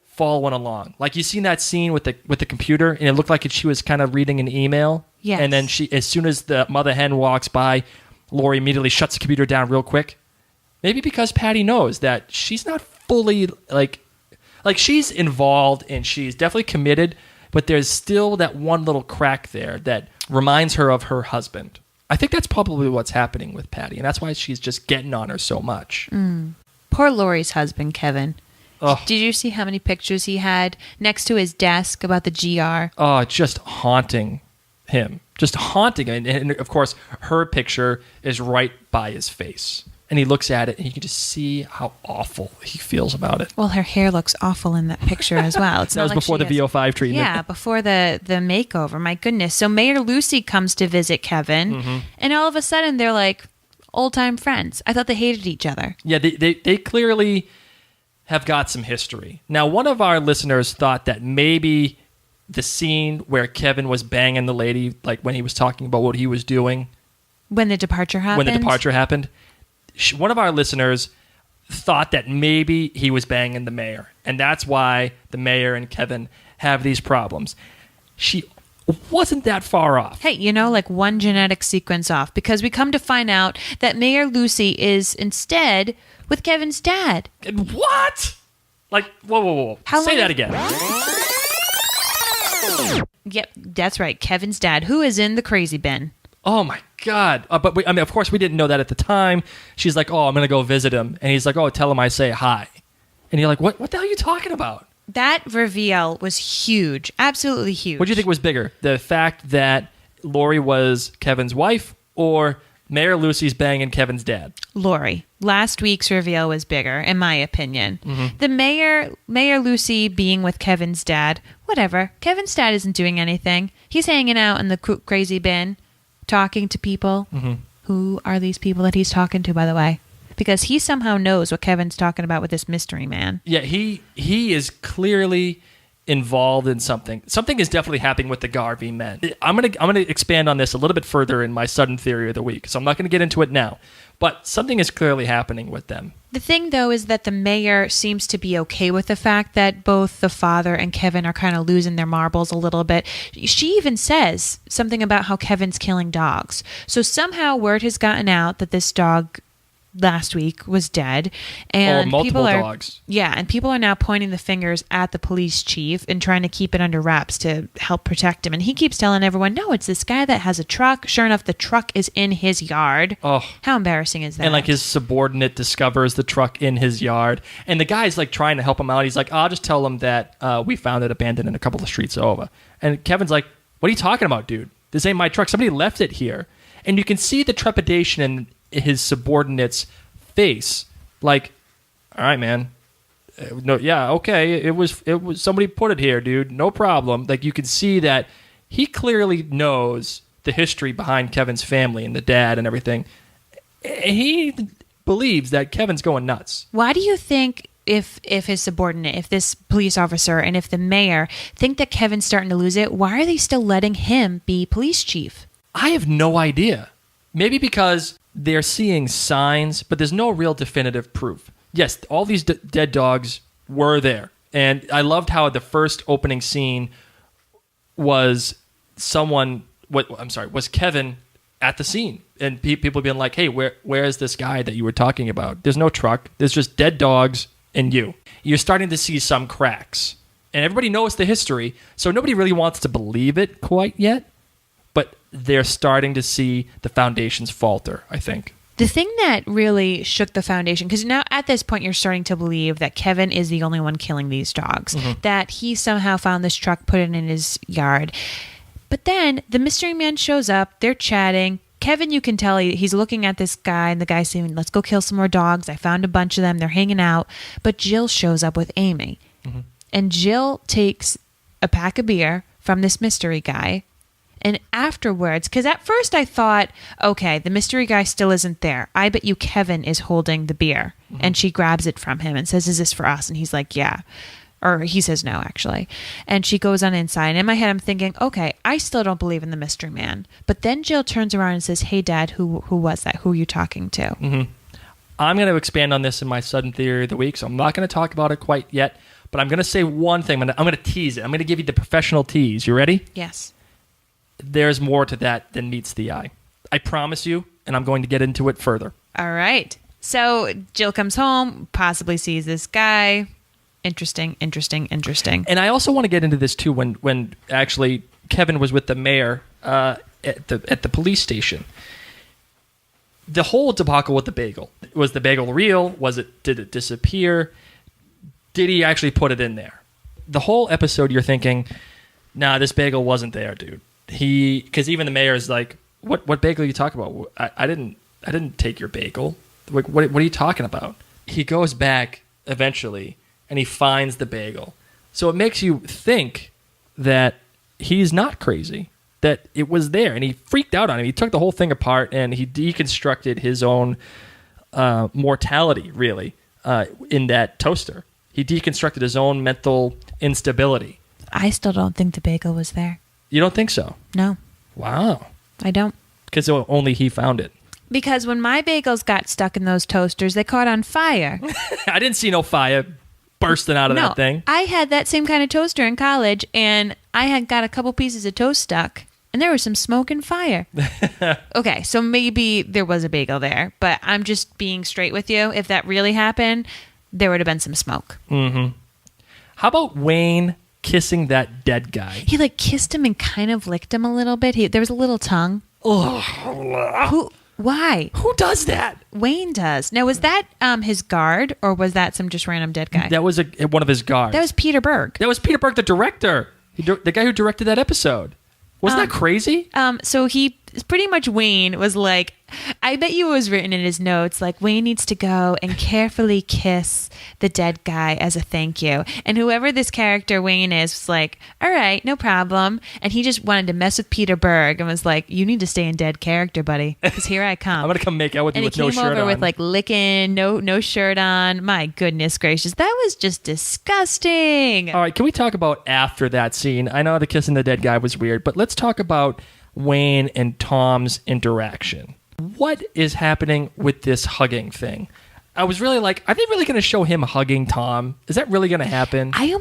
following along. Like, you seen that scene with the computer, and it looked like she was kind of reading an email. Yes. And then as soon as the mother hen walks by, Laurie immediately shuts the computer down real quick. Maybe because Patty knows that she's not fully like she's involved and she's definitely committed, but there's still that one little crack there that reminds her of her husband. I think that's probably what's happening with Patty, and that's why she's just getting on her so much. Poor Laurie's husband, Kevin. Ugh. Did you see how many pictures he had next to his desk about the GR? Oh, just haunting him. Just haunting him. And of course, her picture is right by his face. And he looks at it, and you can just see how awful he feels about it. Well, her hair looks awful in that picture as well. It's that was before the VO5 treatment. Yeah, before the makeover. My goodness. So Mayor Lucy comes to visit Kevin, and all of a sudden they're like old-time friends. I thought they hated each other. Yeah, they clearly have got some history. Now, one of our listeners thought that maybe the scene where Kevin was banging the lady, like when he was talking about what he was doing. When the departure happened? One of our listeners thought that maybe he was banging the mayor, and that's why the mayor and Kevin have these problems. She wasn't that far off. Hey, like one genetic sequence off, because we come to find out that Mayor Lucy is instead with Kevin's dad. What? Like, whoa. Say that again. Yep, that's right. Kevin's dad, who is in the crazy bin. Oh, my God. But of course, we didn't know that at the time. She's like, oh, I'm going to go visit him. And he's like, oh, tell him I say hi. And you're like, what the hell are you talking about? That reveal was huge. Absolutely huge. What do you think was bigger? The fact that Laurie was Kevin's wife or Mayor Lucy's banging Kevin's dad? Laurie. Last week's reveal was bigger, in my opinion. The Mayor Lucy being with Kevin's dad, whatever. Kevin's dad isn't doing anything. He's hanging out in the crazy bin, talking to people. Who are these people that he's talking to, by the way? Because he somehow knows what Kevin's talking about with this mystery man. Yeah, he is clearly involved in something. Something is definitely happening with the Garvey men. I'm gonna expand on this a little bit further in my sudden theory of the week, so I'm not gonna get into it now. But something is clearly happening with them. The thing, though, is that the mayor seems to be okay with the fact that both the father and Kevin are kind of losing their marbles a little bit. She even says something about how Kevin's killing dogs. So somehow word has gotten out that this dog last week was dead, and multiple dogs. Yeah, and people are now pointing the fingers at the police chief and trying to keep it under wraps to help protect him. And he keeps telling everyone, no, it's this guy that has a truck. Sure enough, the truck is in his yard. Oh, how embarrassing is that? And like his subordinate discovers the truck in his yard, and the guy's like trying to help him out. He's like, I'll just tell him that we found it abandoned in a couple of streets over. And Kevin's like, what are you talking about, dude? This ain't my truck. Somebody left it here. And you can see the trepidation in his subordinate's face, like, all right, man, no, yeah, okay, it was somebody put it here, dude, no problem. Like, you can see that he clearly knows the history behind Kevin's family and the dad and everything. He believes that Kevin's going nuts. Why do you think if his subordinate, if this police officer, and if the mayor think that Kevin's starting to lose it, why are they still letting him be police chief? I have no idea. Maybe because they're seeing signs, but there's no real definitive proof. Yes, all these dead dogs were there. And I loved how the first opening scene was was Kevin at the scene. And people being like, hey, where is this guy that you were talking about? There's no truck. There's just dead dogs and you. You're starting to see some cracks. And everybody knows the history, so nobody really wants to believe it quite yet. But they're starting to see the foundations falter, I think. The thing that really shook the foundation, because now at this point you're starting to believe that Kevin is the only one killing these dogs, that he somehow found this truck, put it in his yard. But then the mystery man shows up, they're chatting. Kevin, you can tell he's looking at this guy, and the guy's saying, let's go kill some more dogs. I found a bunch of them. They're hanging out. But Jill shows up with Amy. And Jill takes a pack of beer from this mystery guy. And afterwards, because at first I thought, okay, the mystery guy still isn't there. I bet you Kevin is holding the beer. And she grabs it from him and says, is this for us? And he's like, yeah. Or he says no, actually. And she goes on inside. And in my head, I'm thinking, okay, I still don't believe in the mystery man. But then Jill turns around and says, hey, Dad, who was that? Who are you talking to? I'm going to expand on this in my sudden theory of the week, so I'm not going to talk about it quite yet. But I'm going to say one thing. I'm going to tease it. I'm going to give you the professional tease. You ready? Yes. There's more to that than meets the eye. I promise you, and I'm going to get into it further. All right. So Jill comes home, possibly sees this guy. Interesting. And I also want to get into this, too, when actually Kevin was with the mayor at the police station. The whole debacle with the bagel. Was the bagel real? Did it disappear? Did he actually put it in there? The whole episode, you're thinking, nah, this bagel wasn't there, dude. Because even the mayor is like, what bagel are you talking about? I didn't take your bagel. What are you talking about? He goes back eventually and he finds the bagel. So it makes you think that he's not crazy, that it was there, and he freaked out on him. He took the whole thing apart and he deconstructed his own mortality, really, in that toaster. He deconstructed his own mental instability. I still don't think the bagel was there. You don't think so? No. Wow. I don't. Because only he found it. Because when my bagels got stuck in those toasters, they caught on fire. I didn't see no fire bursting out of that thing. I had that same kind of toaster in college, and I had got a couple pieces of toast stuck, and there was some smoke and fire. Okay, so maybe there was a bagel there, but I'm just being straight with you. If that really happened, there would have been some smoke. How about Wayne kissing that dead guy? He kissed him and kind of licked him a little bit. There was a little tongue. Why? Who does that? Wayne does. Now, was that his guard, or was that some just random dead guy? That was one of his guards. That was Peter Berg. That was Peter Berg, the director. The guy who directed that episode. Wasn't that crazy? So he pretty much, Wayne was like, I bet you it was written in his notes, like, Wayne needs to go and carefully kiss the dead guy as a thank you. And whoever this character Wayne is was like, all right, no problem. And he just wanted to mess with Peter Berg and was like, you need to stay in dead character, buddy, because here I come. I'm going to come make out with you with no shirt on. And he came over with like licking, no shirt on. My goodness gracious. That was just disgusting. All right, can we talk about after that scene? I know the kissing the dead guy was weird, but let's talk about Wayne and Tom's interaction. What is happening with this hugging thing? I was really like, are they really going to show him hugging Tom? Is that really going to happen? It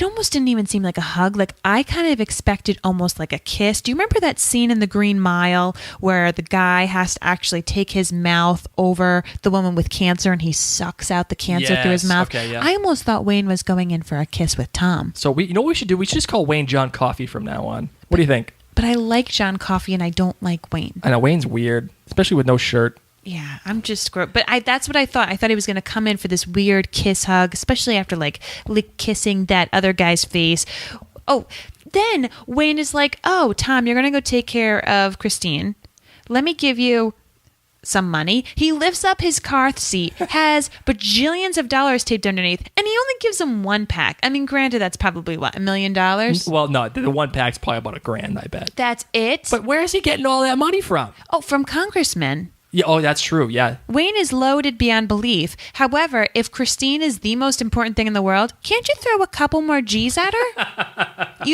almost didn't even seem like a hug. Like, I kind of expected almost like a kiss. Do you remember that scene in The Green Mile where the guy has to actually take his mouth over the woman with cancer and he sucks out the cancer through his mouth? Okay, yeah. I almost thought Wayne was going in for a kiss with Tom. So you know what we should do? We should just call Wayne John Coffey from now on. What do you think? But I like John Coffey and I don't like Wayne. I know, Wayne's weird, especially with no shirt. Yeah, I'm just gross. But that's what I thought. I thought he was going to come in for this weird kiss hug, especially after like kissing that other guy's face. Oh, then Wayne is like, oh, Tom, you're going to go take care of Christine. Let me give you some money. He lifts up his car seat, has bajillions of dollars taped underneath, and he only gives him one pack. I mean, granted, that's probably what, $1 million? Well, no, the one pack's probably about $1,000, I bet. That's it? But where is he getting all that money from? Oh, from congressmen. Yeah, oh, that's true, yeah. Wayne is loaded beyond belief. However, if Christine is the most important thing in the world, can't you throw a couple more G's at her?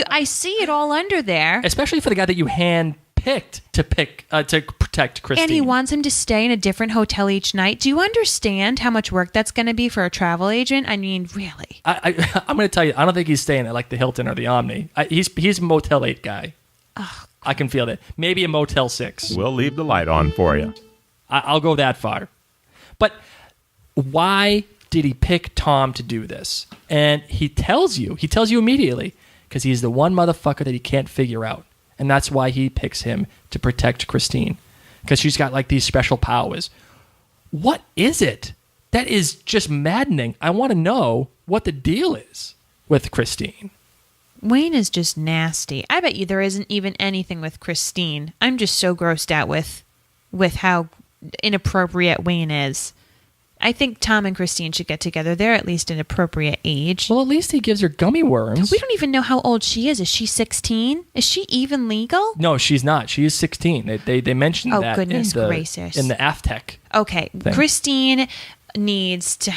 I see it all under there. Especially for the guy that you handpicked to protect Christine. And he wants him to stay in a different hotel each night. Do you understand how much work that's going to be for a travel agent? I mean, really. I'm going to tell you, I don't think he's staying at like the Hilton or the Omni. He's a Motel 8 guy. Oh, I can feel that. Maybe a Motel 6. We'll leave the light on for you. I'll go that far. But why did he pick Tom to do this? And he tells you immediately, because he's the one motherfucker that he can't figure out. And that's why he picks him to protect Christine, because she's got like these special powers. What is it? That is just maddening. I want to know what the deal is with Christine. Wayne is just nasty. I bet you there isn't even anything with Christine. I'm just so grossed out with how inappropriate Wayne is. I think Tom and Christine should get together. They're at least an appropriate age. Well, at least he gives her gummy worms. We don't even know how old she is. Is she 16? Is she even legal? No, she's not. She is 16. They mentioned that goodness gracious. in the Aftec. Okay, thing. Christine needs to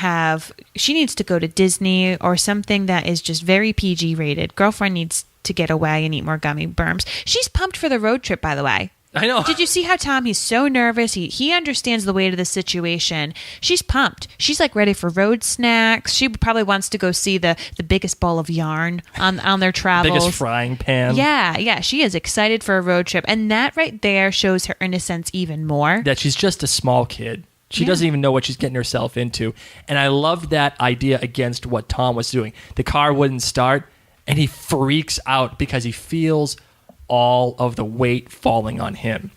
go to Disney or something that is just very PG rated. Girlfriend needs to get away and eat more gummy worms. She's pumped for the road trip, by the way. I know. Did you see how Tom, he's so nervous. He understands the weight of the situation. She's pumped. She's like ready for road snacks. She probably wants to go see the biggest ball of yarn on their travels. Biggest frying pan. Yeah. She is excited for a road trip. And that right there shows her innocence even more. That she's just a small kid. She doesn't even know what she's getting herself into. And I loved that idea against what Tom was doing. The car wouldn't start, and he freaks out because he feels all of the weight falling on him.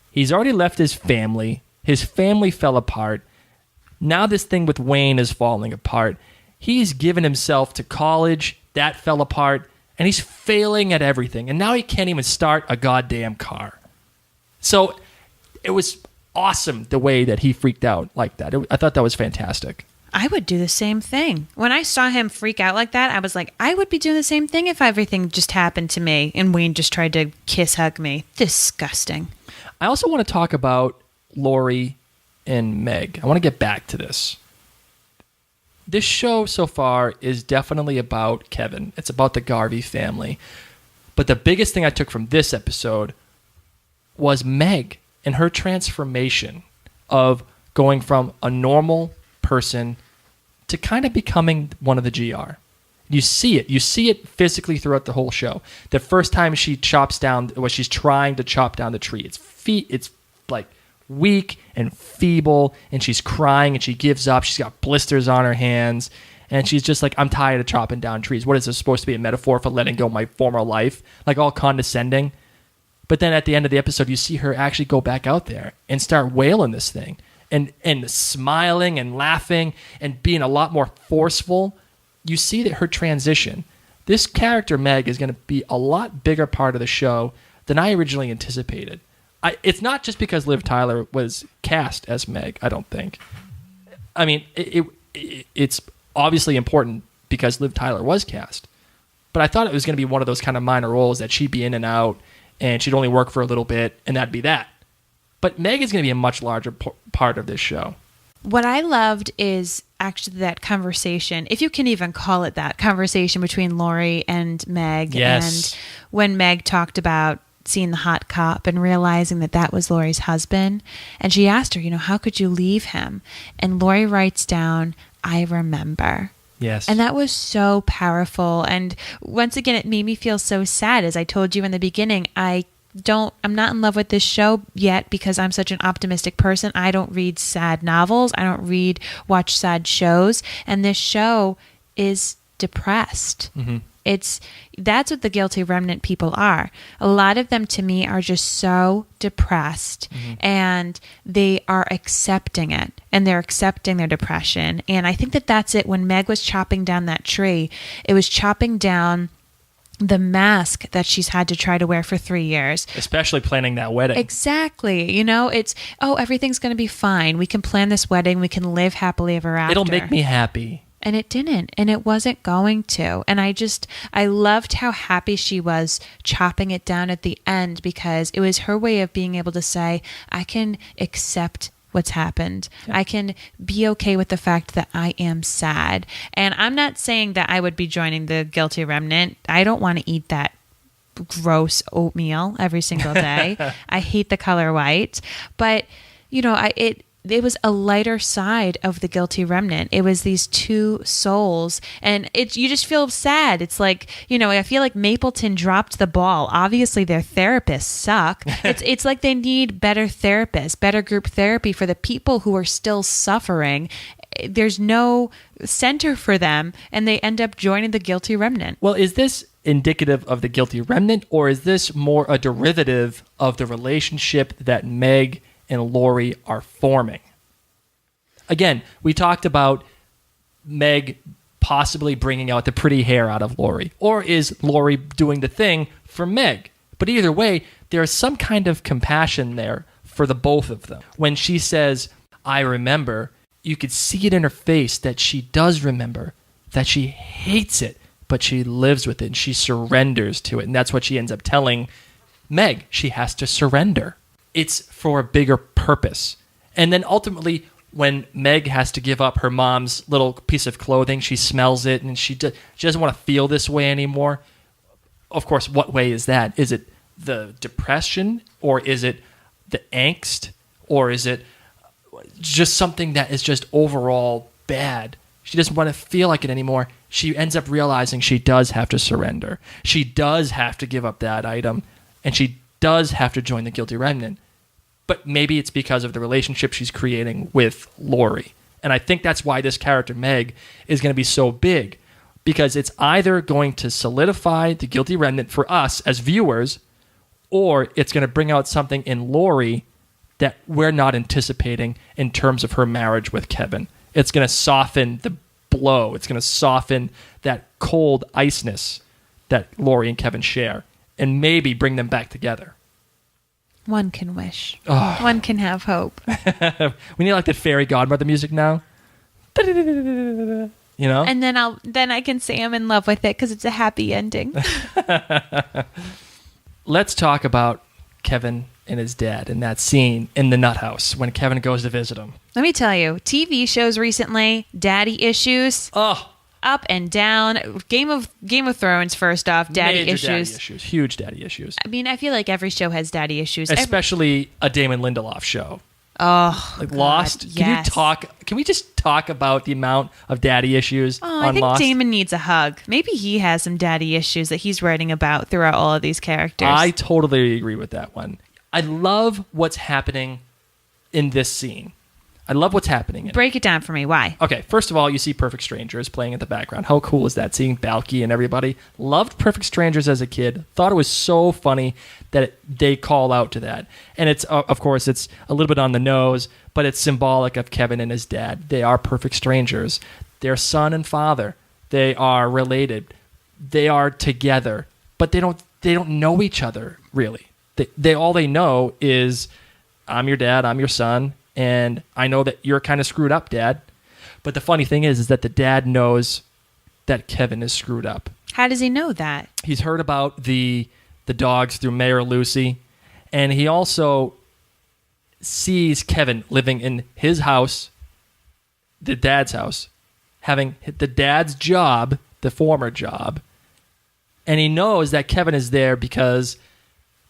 He's already left his family. His family fell apart. Now this thing with Wayne is falling apart. He's given himself to college. That fell apart. And he's failing at everything. And now he can't even start a goddamn car. So it was awesome the way that he freaked out like that. I thought that was fantastic. I would do the same thing. When I saw him freak out like that, I was like, I would be doing the same thing if everything just happened to me and Wayne just tried to hug me. Disgusting. I also want to talk about Laurie and Meg. I want to get back to this. This show so far is definitely about Kevin. It's about the Garvey family. But the biggest thing I took from this episode was Meg and her transformation of going from a normal person to kind of becoming one of the GR. You see it. You see it physically throughout the whole show. The first time she chops down, she's trying to chop down the tree. It's like weak and feeble, and she's crying and she gives up. She's got blisters on her hands, and she's just like, I'm tired of chopping down trees. What is this supposed to be, a metaphor for letting go of my former life? Like all condescending. But then at the end of the episode, you see her actually go back out there and start wailing this thing and smiling and laughing and being a lot more forceful. You see that her transition. this character, Meg, is going to be a lot bigger part of the show than I originally anticipated. It's not just because Liv Tyler was cast as Meg, I don't think. I mean, it's obviously important because Liv Tyler was cast. But I thought it was going to be one of those kind of minor roles that she'd be in and out, and she'd only work for a little bit, and that'd be that. But Meg is going to be a much larger part of this show. What I loved is actually that conversation, if you can even call it that, conversation between Laurie and Meg. Yes. And when Meg talked about seeing the hot cop and realizing that that was Laurie's husband. And she asked her, how could you leave him? And Laurie writes down, I remember. Yes. And that was so powerful. And once again, it made me feel so sad. As I told you in the beginning, I'm not in love with this show yet because I'm such an optimistic person. I don't read sad novels. I don't watch sad shows. And this show is depressed. Mm-hmm. That's what the Guilty Remnant people are. A lot of them to me are just so depressed, and they are accepting it, and they're accepting their depression. And I think that that's it. When Meg was chopping down that tree, it was chopping down the mask that she's had to try to wear for 3 years. Especially planning that wedding. Exactly. It's, everything's going to be fine. We can plan this wedding. We can live happily ever after. It'll make me happy. And it didn't. And it wasn't going to. And I loved how happy she was chopping it down at the end, because it was her way of being able to say, I can accept what's happened. Yeah. I can be okay with the fact that I am sad. And I'm not saying that I would be joining the Guilty Remnant. I don't want to eat that gross oatmeal every single day. I hate the color white. But, it was a lighter side of the Guilty Remnant. It was these two souls, and you just feel sad. It's like, I feel like Mapleton dropped the ball. Obviously, their therapists suck. It's like they need better therapists, better group therapy for the people who are still suffering. There's no center for them, and they end up joining the Guilty Remnant. Well, is this indicative of the Guilty Remnant, or is this more a derivative of the relationship that Meg and Laurie are forming? Again, we talked about Meg possibly bringing out the pretty hair out of Laurie, or is Laurie doing the thing for Meg? But either way, there's some kind of compassion there for the both of them. When she says, I remember, you could see it in her face that she does remember, that she hates it, but she lives with it and she surrenders to it. And that's what she ends up telling Meg. She has to surrender. It's for a bigger purpose. And then ultimately, when Meg has to give up her mom's little piece of clothing, she smells it and she doesn't want to feel this way anymore. Of course, what way is that? Is it the depression, or is it the angst, or is it just something that is just overall bad? She doesn't want to feel like it anymore. She ends up realizing she does have to surrender. She does have to give up that item, and she does have to join the Guilty Remnant. But maybe it's because of the relationship she's creating with Laurie. And I think that's why this character, Meg, is going to be so big. Because it's either going to solidify the Guilty Remnant for us as viewers, or it's going to bring out something in Laurie that we're not anticipating in terms of her marriage with Kevin. It's going to soften the blow. It's going to soften that cold iceness that Laurie and Kevin share, and maybe bring them back together. One can wish. Oh. One can have hope. We need like the fairy godmother music now. And then I can say I'm in love with it because it's a happy ending. Let's talk about Kevin and his dad in that scene in the nut house when Kevin goes to visit him. Let me tell you, TV shows recently, daddy issues. Oh. Up and down. Game of Thrones, first off, daddy Major issues. Daddy issues. Huge daddy issues. I mean, I feel like every show has daddy issues. Especially a Damon Lindelof show. Oh, like God, Lost. Yes. Can we just talk about the amount of daddy issues on I think Lost? Damon needs a hug. Maybe he has some daddy issues that he's writing about throughout all of these characters. I totally agree with that one. I love what's happening in this scene. I love what's happening. Break it down for me. Why? Okay, first of all, you see Perfect Strangers playing in the background. How cool is that? Seeing Balky and everybody. Loved Perfect Strangers as a kid. Thought it was so funny that they call out to that. And it's, of course, it's a little bit on the nose, but it's symbolic of Kevin and his dad. They are perfect strangers. They're son and father. They are related. they are together, but they don't know each other really. They all they know is, I'm your dad, I'm your son, and I know that you're kind of screwed up, Dad. But the funny thing is that the dad knows that Kevin is screwed up. How does he know that? He's heard about the dogs through Mayor Lucy, and he also sees Kevin living in his house, the dad's house, having the dad's job, the former job, and he knows that Kevin is there because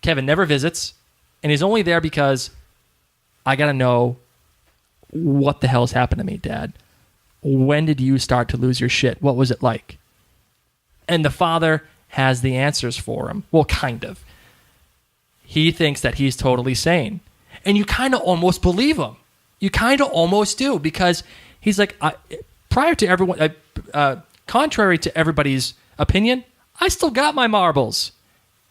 Kevin never visits, and he's only there because I got to know what the hell's happened to me, Dad. When did you start to lose your shit? What was it like? And the father has the answers for him. Well, kind of. He thinks that he's totally sane. And you kind of almost believe him. You kind of almost do, because he's like, contrary to everybody's opinion, I still got my marbles.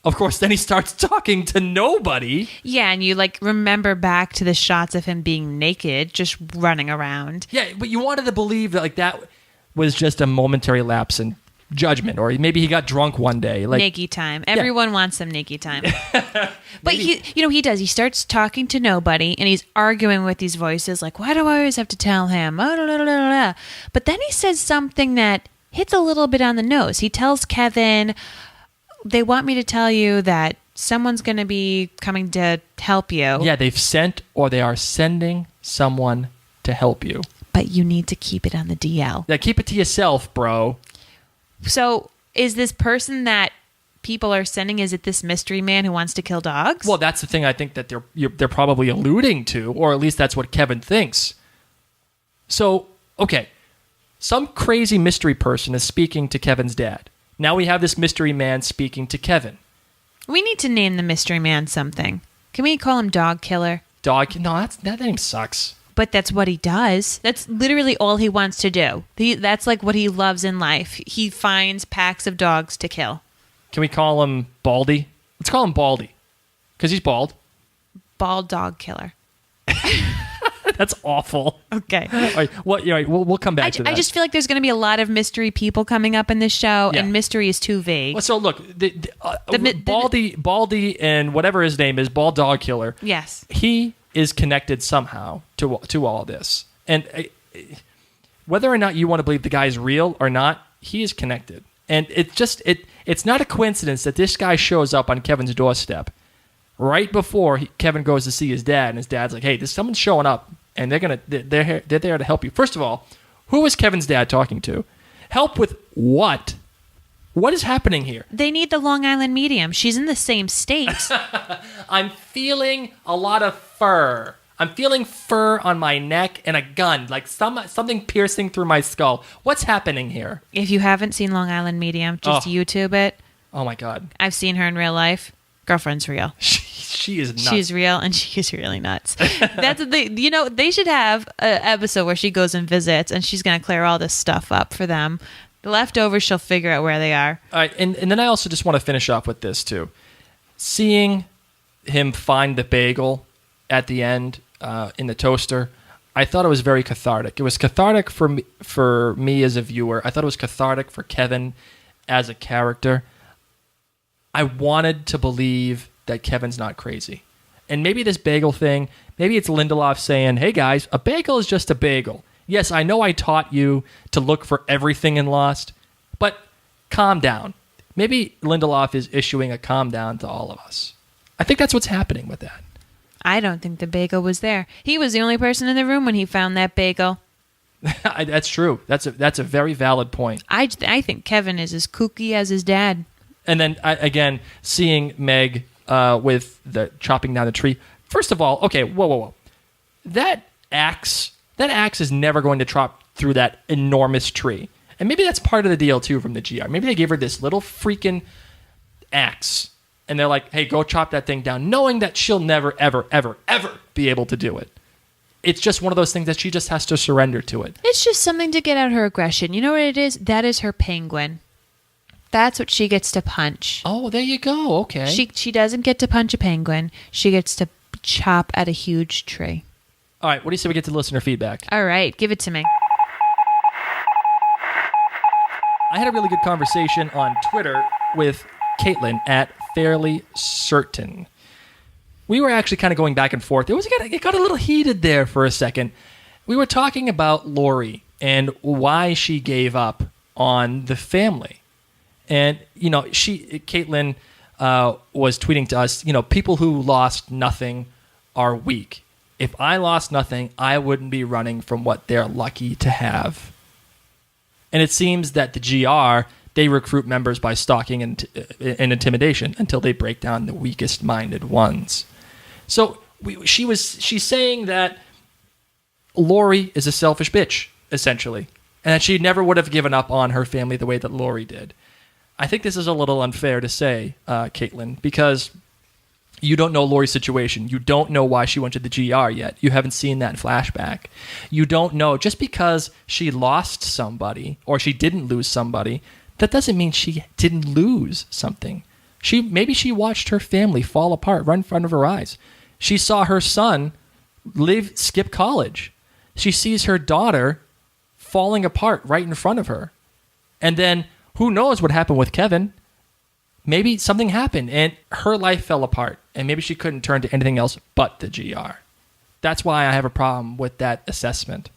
Of course, then he starts talking to nobody. Yeah, and you remember back to the shots of him being naked, just running around. Yeah, but you wanted to believe that that was just a momentary lapse in judgment, or maybe he got drunk one day. Naked time. Everyone wants some naked time. But he does. He starts talking to nobody, and he's arguing with these voices like, why do I always have to tell him? But then he says something that hits a little bit on the nose. He tells Kevin, they want me to tell you that someone's going to be coming to help you. Yeah, they've sent or they are sending someone to help you. But you need to keep it on the DL. Yeah, keep it to yourself, bro. So is this person that people are sending, is it this mystery man who wants to kill dogs? Well, that's the thing I think that they're probably alluding to, or at least that's what Kevin thinks. So, okay, some crazy mystery person is speaking to Kevin's dad. Now we have this mystery man speaking to Kevin. We need to name the mystery man something. Can we call him Dog Killer? No, that name sucks. But that's what he does. That's literally all he wants to do. That's like what he loves in life. He finds packs of dogs to kill. Can we call him Baldy? Let's call him Baldy, because he's bald. Bald Dog Killer. That's awful. Okay. All right, we'll come back to that. I just feel like there's going to be a lot of mystery people coming up in this show, and mystery is too vague. Well, so look, Baldy and whatever his name is, Bald Dog Killer. Yes. He is connected somehow to all this, and whether or not you want to believe the guy's real or not, he is connected. And it's not a coincidence that this guy shows up on Kevin's doorstep right before Kevin goes to see his dad, and his dad's like, "Hey, someone's showing up, and they're there to help you." First of all, who is Kevin's dad talking to? Help with what? What is happening here? They need the Long Island medium. She's in the same state. I'm feeling a lot of fur. I'm feeling fur on my neck and a gun, like something piercing through my skull. What's happening here? If you haven't seen Long Island Medium, just YouTube it. Oh my God. I've seen her in real life. Girlfriend's real. She is nuts. She's real, and she's really nuts. That's they should have an episode where she goes and visits, and she's going to clear all this stuff up for them. The leftovers, she'll figure out where they are. All right, and then I also just want to finish off with this too. Seeing him find the bagel at the end in the toaster, I thought it was very cathartic. It was cathartic for me as a viewer. I thought it was cathartic for Kevin as a character. I wanted to believe that Kevin's not crazy. And maybe this bagel thing, maybe it's Lindelof saying, "Hey guys, a bagel is just a bagel. Yes, I know I taught you to look for everything in Lost, but calm down." Maybe Lindelof is issuing a calm down to all of us. I think that's what's happening with that. I don't think the bagel was there. He was the only person in the room when he found that bagel. That's true. That's a very valid point. I think Kevin is as kooky as his dad. And then, again, seeing Meg with the chopping down the tree. First of all, okay, whoa. That axe is never going to chop through that enormous tree. And maybe that's part of the deal, too, from the GR. Maybe they gave her this little freaking axe. And they're like, "Hey, go chop that thing down," knowing that she'll never, ever, ever, ever be able to do it. It's just one of those things that she just has to surrender to it. It's just something to get out her aggression. You know what it is? That is her penguin. That's what she gets to punch. Oh, there you go. Okay. She doesn't get to punch a penguin. She gets to chop at a huge tree. All right. What do you say we get to listener feedback? All right. Give it to me. I had a really good conversation on Twitter with Caitlin at Fairly Certain. We were actually kind of going back and forth. It got a little heated there for a second. We were talking about Laurie and why she gave up on the family. And, Caitlin was tweeting to us, people who lost nothing are weak. If I lost nothing, I wouldn't be running from what they're lucky to have. And it seems that the GR, they recruit members by stalking and intimidation until they break down the weakest-minded ones. So she's saying that Laurie is a selfish bitch, essentially, and that she never would have given up on her family the way that Laurie did. I think this is a little unfair to say, Caitlin, because you don't know Laurie's situation. You don't know why she went to the GR yet. You haven't seen that flashback. You don't know. Just because she lost somebody or she didn't lose somebody, that doesn't mean she didn't lose something. Maybe she watched her family fall apart right in front of her eyes. She saw her son skip college. She sees her daughter falling apart right in front of her. And then who knows what happened with Kevin? Maybe something happened and her life fell apart and maybe she couldn't turn to anything else but the GR. That's why I have a problem with that assessment.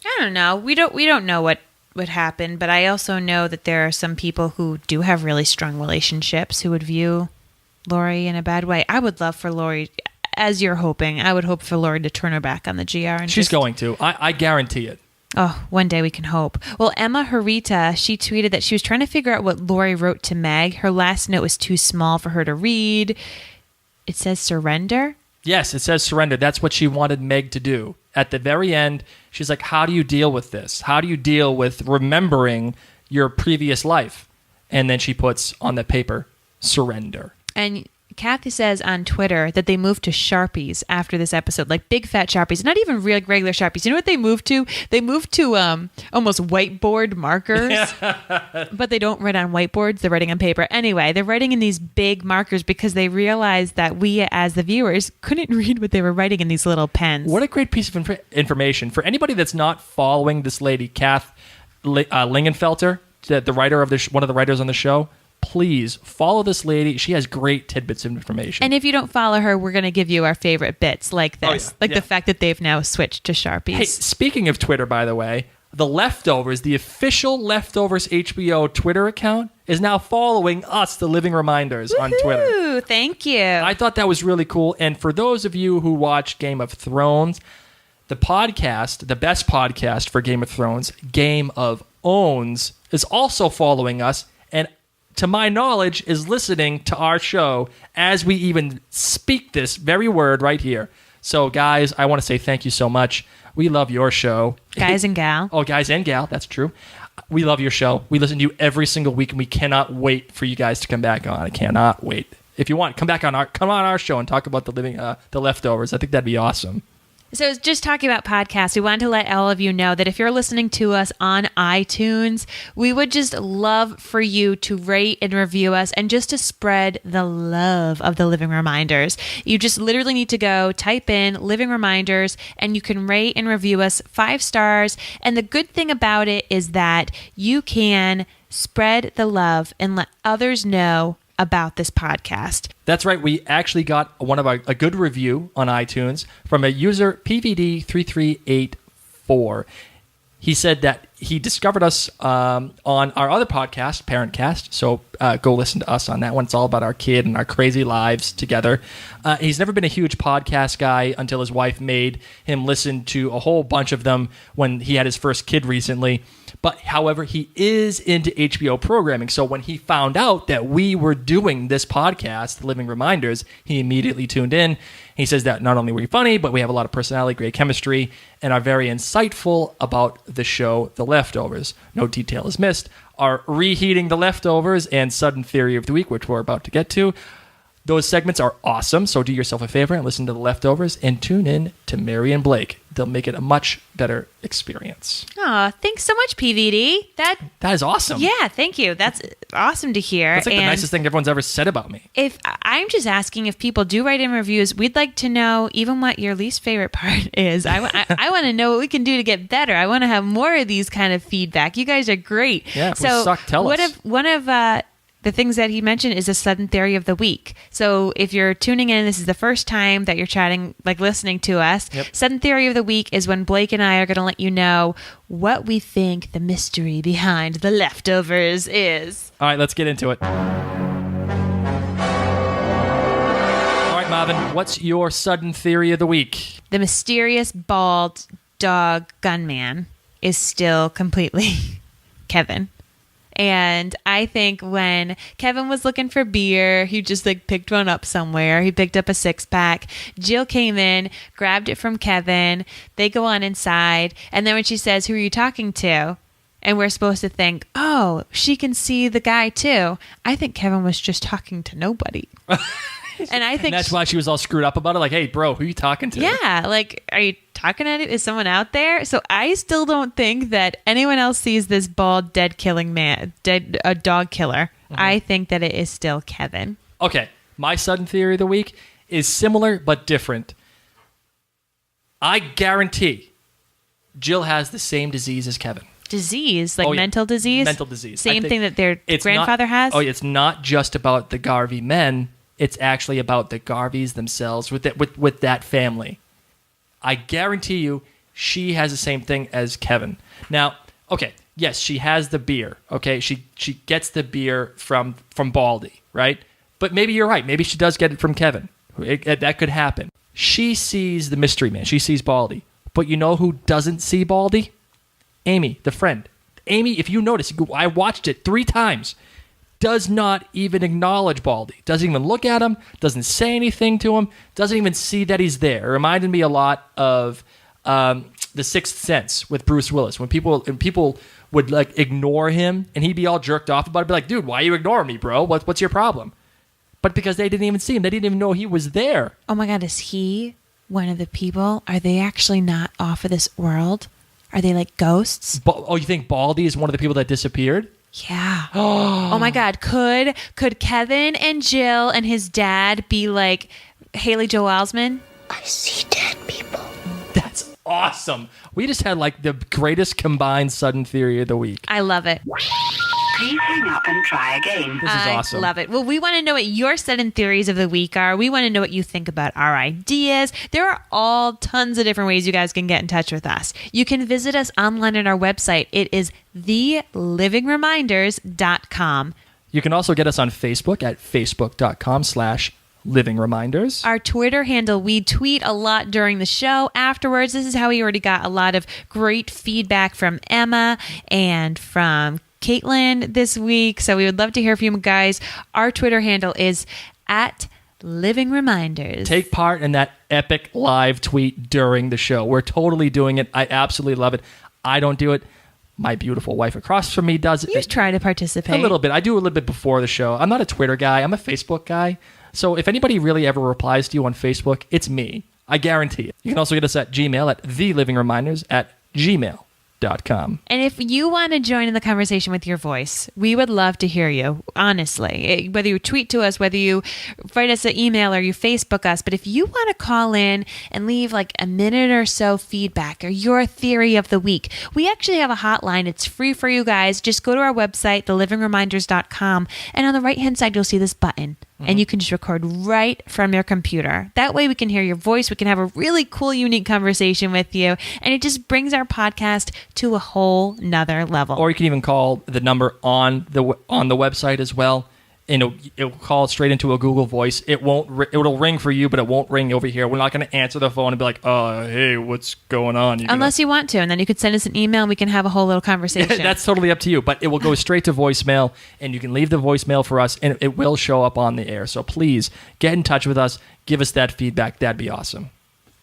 I don't know. We don't know what happened, but I also know that there are some people who do have really strong relationships who would view Laurie in a bad way. I would love for Laurie, as you're hoping, I would hope for Laurie to turn her back on the GR. And she's going to. I guarantee it. Oh, one day we can hope. Well, Emma Harita, she tweeted that she was trying to figure out what Laurie wrote to Meg. Her last note was too small for her to read. It says surrender? Yes, it says surrender. That's what she wanted Meg to do. At the very end, she's like, how do you deal with this? How do you deal with remembering your previous life? And then she puts on the paper, surrender. And Kathy says on Twitter that they moved to Sharpies after this episode, like big fat Sharpies, not even real regular Sharpies. You know what they moved to? They moved to almost whiteboard markers, but they don't write on whiteboards. They're writing on paper. Anyway, they're writing in these big markers because they realized that we as the viewers couldn't read what they were writing in these little pens. What a great piece of information. For anybody that's not following this lady, Kath Lingenfelter, the writer of one of the writers on the show, please follow this lady. She has great tidbits of information. And if you don't follow her, we're going to give you our favorite bits like this. The fact that they've now switched to Sharpies. Hey, speaking of Twitter, by the way, The Leftovers, the official Leftovers HBO Twitter account, is now following us, the Living Reminders, on Twitter. Thank you. I thought that was really cool. And for those of you who watch Game of Thrones, the podcast, the best podcast for Game of Thrones, Game of Owns, is also following us. And to my knowledge, is listening to our show as we even speak this very word right here. So, guys, I want to say thank you so much. We love your show. Guys and gal. Oh, guys and gal. That's true. We love your show. We listen to you every single week, and we cannot wait for you guys to come back on. I cannot wait. If you want, come on our show and talk about the Leftovers. I think that'd be awesome. So just talking about podcasts, we wanted to let all of you know that if you're listening to us on iTunes, we would just love for you to rate and review us and just to spread the love of the Living Reminders. You just literally need to go type in Living Reminders and you can rate and review us 5 stars. And the good thing about it is that you can spread the love and let others know about this podcast. That's right. We actually got a good review on iTunes from a user PVD3384. He said that he discovered us on our other podcast, Parentcast. So go listen to us on that one. It's all about our kid and our crazy lives together. He's never been a huge podcast guy until his wife made him listen to a whole bunch of them when he had his first kid recently. But, however, he is into HBO programming. So when he found out that we were doing this podcast, The Living Reminders, he immediately tuned in. He says that not only are we funny, but we have a lot of personality, great chemistry, and are very insightful about the show The Leftovers. No detail is missed. Our Reheating The Leftovers and Sudden Theory of the Week, which we're about to get to. Those segments are awesome, so do yourself a favor and listen to The Leftovers and tune in to Mary and Blake. They'll make it a much better experience. Aw, thanks so much, PVD. That is awesome. Yeah, thank you. That's awesome to hear. That's like the nicest thing everyone's ever said about me. If I'm just asking if people do write in reviews, we'd like to know even what your least favorite part is. I want to know what we can do to get better. I want to have more of these kind of feedback. You guys are great. Yeah, if we suck, tell us. One of the things that he mentioned is a sudden theory of the week. So if you're tuning in, this is the first time that you're chatting, like listening to us. Yep. Sudden theory of the week is when Blake and I are going to let you know what we think the mystery behind The Leftovers is. All right, let's get into it. All right, Marvin, what's your sudden theory of the week? The mysterious bald dog gunman is still completely Kevin. And I think when Kevin was looking for beer, he just like picked one up somewhere. He picked up a 6-pack. Jill came in, grabbed it from Kevin. They go on inside. And then when she says, "Who are you talking to?" And we're supposed to think, oh, she can see the guy too. I think Kevin was just talking to nobody. And I think And that's why she was all screwed up about it. Like, hey, bro, who are you talking to? Yeah, like, are you talking to is someone out there? So I still don't think that anyone else sees this bald, a dog killer. Mm-hmm. I think that it is still Kevin. Okay, my sudden theory of the week is similar but different. I guarantee Jill has the same disease as Kevin. Disease? Like mental disease? Mental disease. Same thing that their grandfather has? Oh, it's not just about the Garvey men. It's actually about the Garveys themselves with that family. I guarantee you she has the same thing as Kevin. Now, okay, yes, she has the beer, okay? She gets the beer from Baldy, right? But maybe you're right. Maybe she does get it from Kevin. That could happen. She sees the mystery man. She sees Baldy. But you know who doesn't see Baldy? Amy, the friend. Amy, if you notice, I watched it 3 times. Does not even acknowledge Baldy. Doesn't even look at him. Doesn't say anything to him. Doesn't even see that he's there. It reminded me a lot of The Sixth Sense with Bruce Willis. When people would like ignore him and he'd be all jerked off about it, be like, dude, why are you ignoring me, bro? What's your problem? But because they didn't even see him. They didn't even know he was there. Oh my God, is he one of the people? Are they actually not off of this world? Are they like ghosts? You think Baldy is one of the people that disappeared? Yeah. Oh my God. Could Kevin and Jill and his dad be like Haley Joel Osment? I see dead people. That's awesome. We just had like the greatest combined sudden theory of the week. I love it. Please hang up and try again. This is awesome. I love it. Well, we want to know what your sudden theories of the week are. We want to know what you think about our ideas. There are all tons of different ways you guys can get in touch with us. You can visit us online at our website. It is thelivingreminders.com. You can also get us on Facebook at facebook.com/livingreminders. Our Twitter handle, we tweet a lot during the show. Afterwards, this is how we already got a lot of great feedback from Emma and from Caitlin this week. So we would love to hear from you guys. Our Twitter handle is at Living Reminders. Take part in that epic live tweet during the show. We're totally doing it. I absolutely love it. I don't do it. My beautiful wife across from me does it. You try to participate. A little bit. I do a little bit before the show. I'm not a Twitter guy. I'm a Facebook guy. So if anybody really ever replies to you on Facebook, it's me. I guarantee it. You can also get us at Gmail at thelivingreminders@gmail.com. And if you want to join in the conversation with your voice, we would love to hear you, honestly. Whether you tweet to us, whether you write us an email or you Facebook us, but if you want to call in and leave like a minute or so feedback or your theory of the week, we actually have a hotline. It's free for you guys. Just go to our website, thelivingreminders.com, and on the right-hand side, you'll see this button. And you can just record right from your computer. That way we can hear your voice. We can have a really cool, unique conversation with you. And it just brings our podcast to a whole nother level. Or you can even call the number on the website as well. And it'll call straight into a Google Voice. It'll ring for you, but it won't ring over here. We're not going to answer the phone and be like, hey, what's going on? Unless you want to. And then you could send us an email and we can have a whole little conversation. That's totally up to you. But it will go straight to voicemail, and you can leave the voicemail for us, and it will show up on the air. So please get in touch with us. Give us that feedback. That'd be awesome.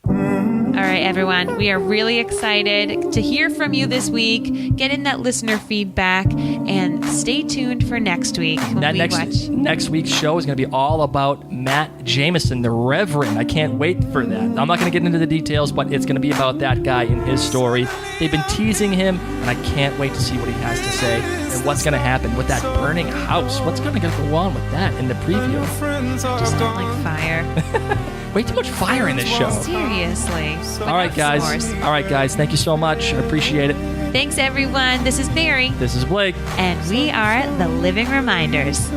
All All right, everyone. We are really excited to hear from you this week. Get in that listener feedback and stay tuned for next week. When we watch. Next week's show is going to be all about Matt Jameson, the Reverend. I can't wait for that. I'm not going to get into the details, but it's going to be about that guy and his story. They've been teasing him, and I can't wait to see what he has to say and what's going to happen with that burning house. What's going to go on with that in the preview? I just don't like fire. Way too much fire in this show. Seriously. All right, guys. Thank you so much. I appreciate it. Thanks, everyone. This is Mary. This is Blake. And we are the Living Reminders.